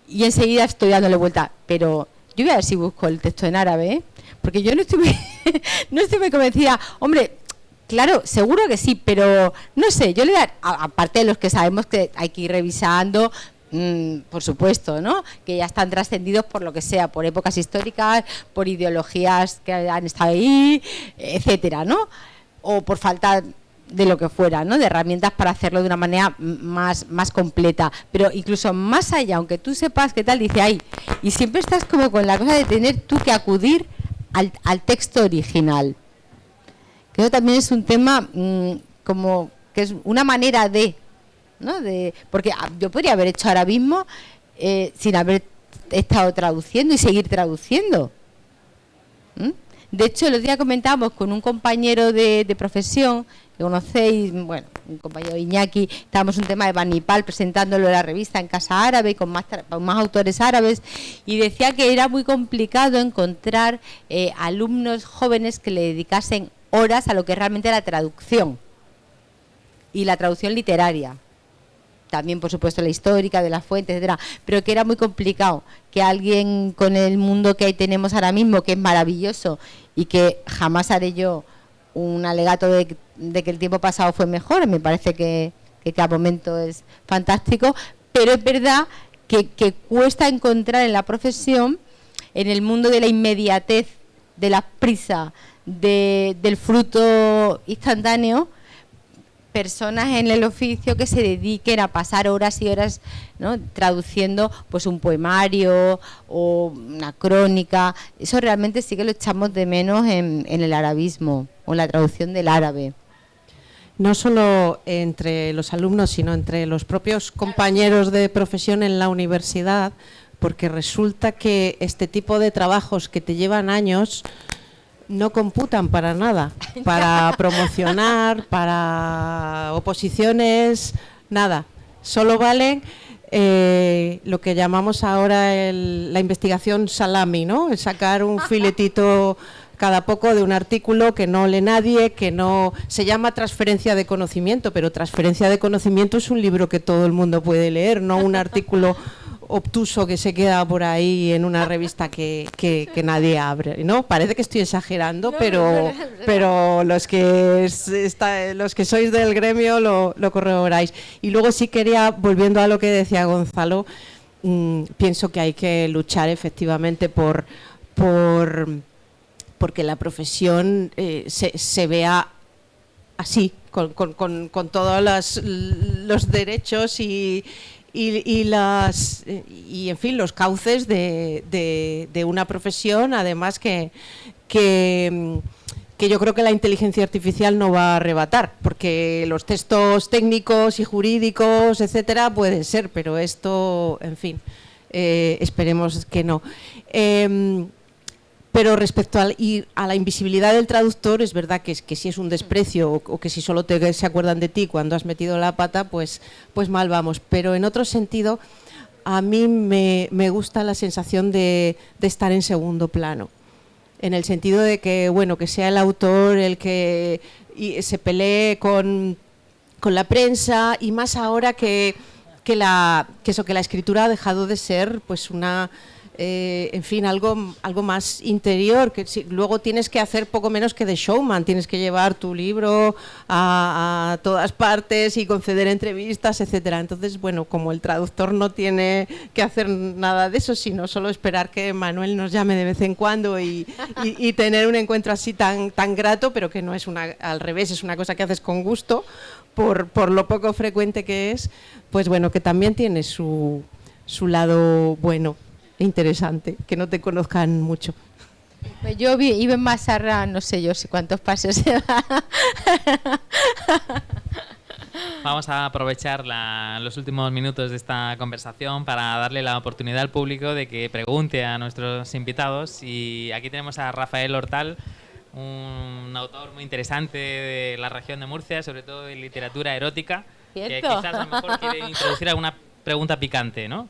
y enseguida estoy dándole vuelta, pero yo voy a ver si busco el texto en árabe, ¿eh? Porque yo no estoy muy convencida, hombre. Claro, seguro que sí, pero no sé, yo le daré, aparte de los que sabemos que hay que ir revisando, por supuesto, ¿no?, que ya están trascendidos por lo que sea, por épocas históricas, por ideologías que han estado ahí, etcétera, ¿no?, o por falta de lo que fuera, ¿no?, de herramientas para hacerlo de una manera más completa, pero incluso más allá, aunque tú sepas qué tal, dice, ay, y siempre estás como con la cosa de tener tú que acudir al texto original. Eso también es un tema como que es una manera de, ¿no?, porque yo podría haber hecho ahora mismo sin haber estado traduciendo y seguir traduciendo. De hecho, el otro día comentábamos con un compañero de profesión que conocéis, bueno, un compañero Iñaki, estábamos un tema de Banipal presentándolo en la revista en Casa Árabe con más autores árabes y decía que era muy complicado encontrar alumnos jóvenes que le dedicasen horas a lo que es realmente la traducción y la traducción literaria, también por supuesto la histórica de las fuentes, etcétera, pero que era muy complicado que alguien con el mundo que ahí tenemos ahora mismo, que es maravilloso y que jamás haré yo un alegato de que el tiempo pasado fue mejor, me parece que cada momento es fantástico, pero es verdad que cuesta encontrar en la profesión, en el mundo de la inmediatez, de la prisa, del fruto instantáneo, personas en el oficio que se dediquen a pasar horas y horas, ¿no?, traduciendo pues un poemario o una crónica. Eso realmente sí que lo echamos de menos en el arabismo o en la traducción del árabe. No solo entre los alumnos, sino entre los propios compañeros de profesión en la universidad, porque resulta que este tipo de trabajos que te llevan años no computan para nada, para promocionar, para oposiciones, nada. Solo valen lo que llamamos ahora la investigación salami, ¿no? El sacar un filetito cada poco de un artículo que no lee nadie, que no se llama transferencia de conocimiento, pero transferencia de conocimiento es un libro que todo el mundo puede leer, no un artículo obtuso que se queda por ahí en una revista que nadie abre, ¿no? Parece que estoy exagerando, pero los que sois del gremio lo corroboráis. Y luego sí quería, volviendo a lo que decía Gonzalo, pienso que hay que luchar efectivamente porque la profesión se vea así, con todos los derechos y en fin, los cauces de una profesión, además que yo creo que la inteligencia artificial no va a arrebatar, porque los textos técnicos y jurídicos, etcétera, pueden ser, pero esto, en fin, esperemos que no. Pero respecto a la invisibilidad del traductor, es verdad que si es un desprecio o que si solo se acuerdan de ti cuando has metido la pata, pues mal vamos. Pero en otro sentido, a mí me gusta la sensación de estar en segundo plano, en el sentido de que, bueno, que sea el autor el que se pelee con la prensa, y más ahora que la escritura ha dejado de ser pues una en fin, algo más interior, que luego tienes que hacer poco menos que de showman, tienes que llevar tu libro a todas partes y conceder entrevistas, etcétera. Entonces, bueno, como el traductor no tiene que hacer nada de eso, sino solo esperar que Manuel nos llame de vez en cuando y tener un encuentro así tan grato, pero que no es al revés, es una cosa que haces con gusto, por lo poco frecuente que es, pues bueno, que también tiene su lado bueno, interesante, que no te conozcan mucho. Pues yo iba en Masarra, no sé yo si cuántos pasos se da. Vamos a aprovechar los últimos minutos de esta conversación para darle la oportunidad al público de que pregunte a nuestros invitados. Y aquí tenemos a Rafael Hortal, un autor muy interesante de la región de Murcia, sobre todo de literatura erótica, ¿Cierto? que quizás a lo mejor quiere introducir alguna pregunta picante, ¿no?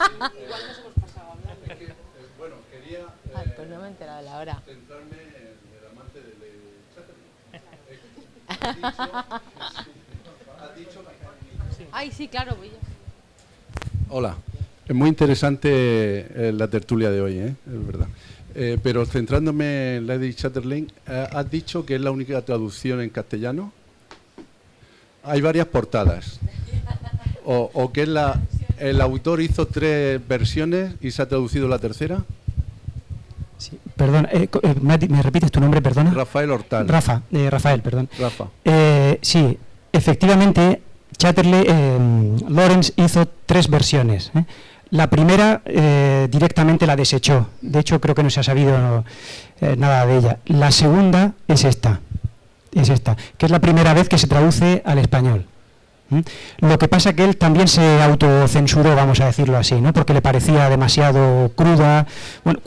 Igual nos hemos pasado hablando. Bueno, quería pues no me he enterado de la hora. centrarme en el amante de Chatterley. Has dicho que... Ay, sí, claro. Voy yo. Hola, es muy interesante la tertulia de hoy, es verdad. Pero centrándome en Lady Chatterley, has dicho que es la única traducción en castellano. Hay varias portadas. O que es el autor hizo 3 versiones y se ha traducido la tercera. Sí, perdón, ¿me repites tu nombre, perdona? Rafael Hortal. Rafael, perdón. Rafa. Sí, efectivamente, Chatterley, Lawrence hizo 3 versiones. La primera directamente la desechó. De hecho, creo que no se ha sabido nada de ella. La segunda es esta, que es la primera vez que se traduce al español. Lo que pasa que él también se autocensuró, vamos a decirlo así, ¿no? Porque le parecía demasiado cruda. Bueno,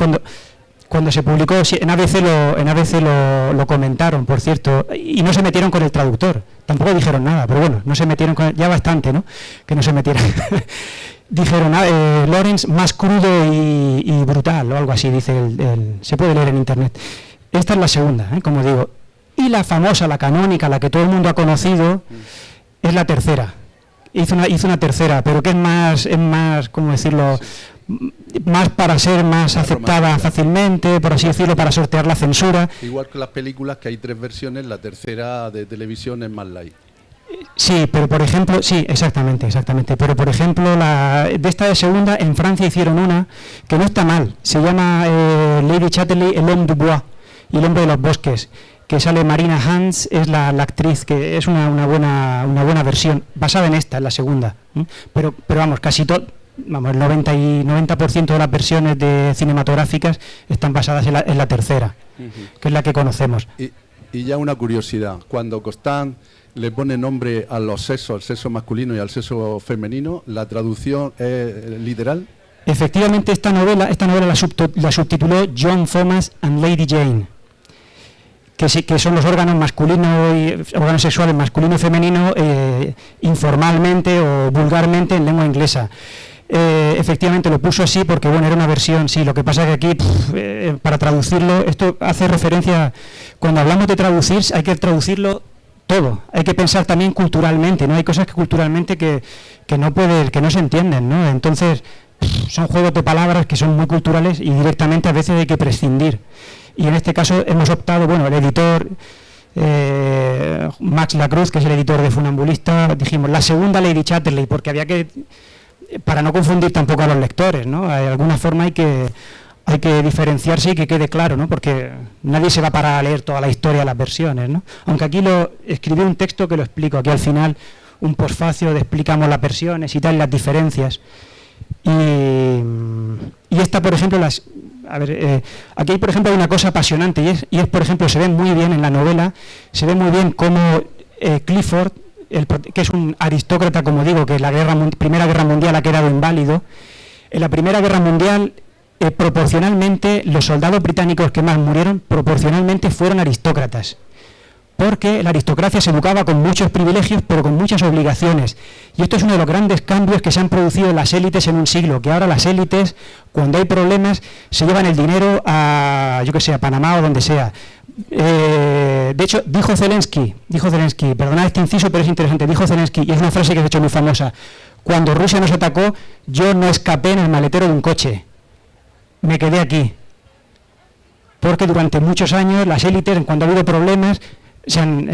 cuando se publicó, en ABC lo comentaron, por cierto, y no se metieron con el traductor. Tampoco dijeron nada, pero bueno, no se metieron con ya bastante, ¿no? Que no se metieran. Dijeron, Lawrence más crudo y brutal, o algo así, dice se puede leer en internet. Esta es la segunda, como digo. Y la famosa, la canónica, la que todo el mundo ha conocido, es la tercera. Hizo una tercera, pero que es más, ¿cómo decirlo? Sí. Más para ser más aceptada fácilmente, por así decirlo, para sortear la censura. Igual que las películas, que hay 3 versiones, la tercera de televisión es más light. Sí, pero por ejemplo, sí, exactamente. Pero por ejemplo, de esta de segunda, en Francia hicieron una que no está mal. Se llama Lady Chatterley, El Homme du Bois y El Hombre de los Bosques, que sale Marina Hans, es la actriz, que es una buena versión, basada en esta, en la segunda. Pero vamos, casi todo, vamos, el 90% de las versiones cinematográficas están basadas en la tercera, que es la que conocemos. Y ya una curiosidad, cuando Constant le pone nombre a los sexos, al sexo masculino y al sexo femenino, ¿la traducción es literal? Efectivamente, esta novela la subtituló John Thomas and Lady Jane, que son los órganos órganos sexuales masculino y femenino informalmente o vulgarmente en lengua inglesa. Efectivamente lo puso así porque bueno, era una versión, sí, lo que pasa es que aquí para traducirlo, esto hace referencia, cuando hablamos de traducir hay que traducirlo todo, hay que pensar también culturalmente, ¿no? Hay cosas que culturalmente que no se entienden, ¿no? Entonces son juegos de palabras que son muy culturales y directamente a veces hay que prescindir. Y en este caso hemos optado, bueno, el editor Max Lacruz, que es el editor de Funambulista, dijimos la segunda Lady Chatterley, porque había que, para no confundir tampoco a los lectores, ¿no? De alguna forma hay que diferenciarse y que quede claro, ¿no? Porque nadie se va para leer toda la historia de las versiones, ¿no? Aunque aquí escribí un texto que lo explico, aquí al final un posfacio de explicamos las versiones y tal, las diferencias. Y esta, por ejemplo, aquí hay, por ejemplo, hay una cosa apasionante y es, por ejemplo, se ve muy bien en la novela, se ve muy bien cómo Clifford, que es un aristócrata, como digo, que en la Primera Guerra Mundial ha quedado inválido. En la Primera Guerra Mundial, proporcionalmente, los soldados británicos que más murieron, proporcionalmente fueron aristócratas. Porque la aristocracia se educaba con muchos privilegios, pero con muchas obligaciones. Y esto es uno de los grandes cambios que se han producido en las élites en un siglo, que ahora las élites, cuando hay problemas, se llevan el dinero a Panamá o donde sea. De hecho, dijo Zelensky, perdonad este inciso, pero es interesante, dijo Zelensky, y es una frase que se ha hecho muy famosa: Cuando Rusia nos atacó, yo no escapé en el maletero de un coche. Me quedé aquí. Porque durante muchos años las élites, cuando ha habido problemas, se han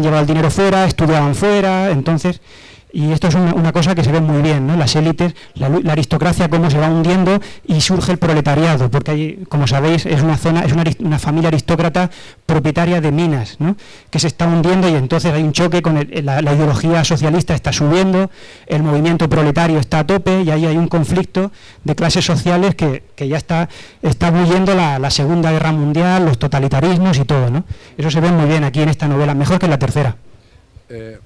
llevado el dinero fuera, estudiaban fuera, entonces... Y esto es una cosa que se ve muy bien, ¿no? Las élites, la aristocracia, cómo se va hundiendo y surge el proletariado, porque hay, como sabéis, es una familia aristócrata propietaria de minas, ¿no? Que se está hundiendo y entonces hay un choque con la ideología socialista está subiendo, el movimiento proletario está a tope y ahí hay un conflicto de clases sociales que ya está huyendo la Segunda Guerra Mundial, los totalitarismos y todo, ¿no? Eso se ve muy bien aquí en esta novela, mejor que en la tercera.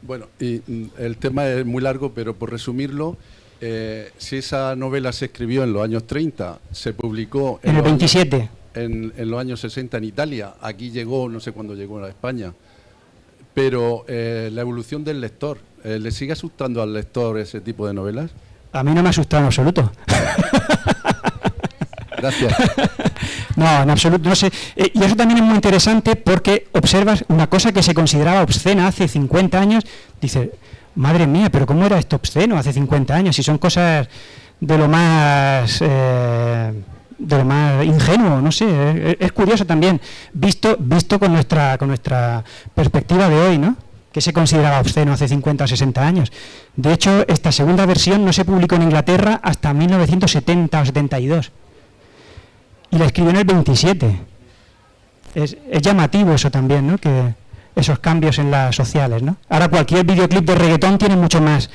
Bueno, y el tema es muy largo, pero por resumirlo, si esa novela se escribió en los años 30, se publicó en el 27, en los años 60 en Italia, aquí llegó, no sé cuándo llegó a España, pero la evolución del lector, ¿le sigue asustando al lector ese tipo de novelas? A mí no me ha asustado en absoluto. Gracias. No, en absoluto, no sé. Y eso también es muy interesante porque observas una cosa que se consideraba obscena hace 50 años. Dices, madre mía, pero ¿cómo era esto obsceno hace 50 años? Si son cosas de lo más ingenuo, no sé. Es curioso también, visto con nuestra perspectiva de hoy, ¿no? Que se consideraba obsceno hace 50 o 60 años. De hecho, esta segunda versión no se publicó en Inglaterra hasta 1970 o 72. Y la escribió en el 27. Es llamativo eso también, ¿no? Que esos cambios en las sociales, ¿no? Ahora cualquier videoclip de reggaetón tiene mucho más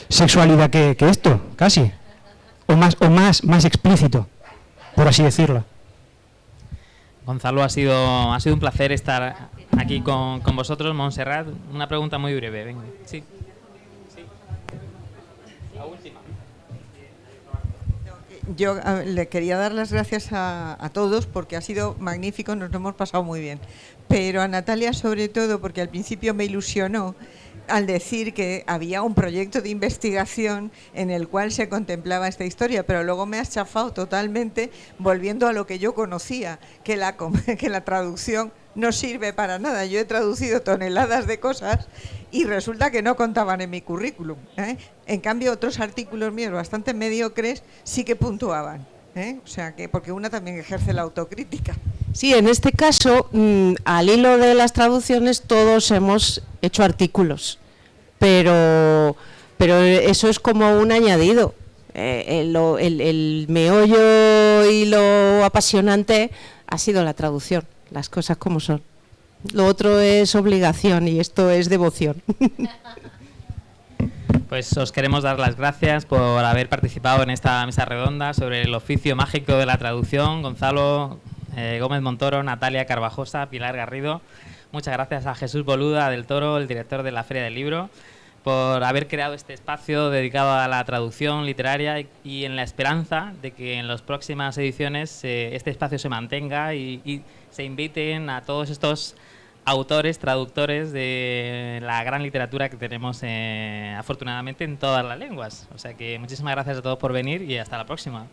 sexualidad que esto, casi. O más explícito, por así decirlo. Gonzalo, ha sido un placer estar aquí con vosotros. Montserrat, una pregunta muy breve, venga. Sí. La última. Yo le quería dar las gracias a todos porque ha sido magnífico, nos lo hemos pasado muy bien. Pero a Natalia sobre todo porque al principio me ilusionó al decir que había un proyecto de investigación en el cual se contemplaba esta historia, pero luego me has chafado totalmente volviendo a lo que yo conocía, que la traducción no sirve para nada. Yo he traducido toneladas de cosas y resulta que no contaban en mi currículum, ¿eh? En cambio, otros artículos míos bastante mediocres sí que puntuaban, ¿eh? O sea que, porque una también ejerce la autocrítica. Sí, en este caso, al hilo de las traducciones, todos hemos hecho artículos, pero eso es como un añadido. El meollo y lo apasionante ha sido la traducción, las cosas como son. Lo otro es obligación y esto es devoción. Pues os queremos dar las gracias por haber participado en esta mesa redonda sobre el oficio mágico de la traducción. Gonzalo Gómez Montoro, Natalia Carvajosa, Pilar Garrido. Muchas gracias a Jesús Boluda del Toro, el director de la Feria del Libro, por haber creado este espacio dedicado a la traducción literaria y en la esperanza de que en las próximas ediciones este espacio se mantenga y se inviten a todos estos autores, traductores de la gran literatura que tenemos afortunadamente en todas las lenguas. O sea que muchísimas gracias a todos por venir y hasta la próxima.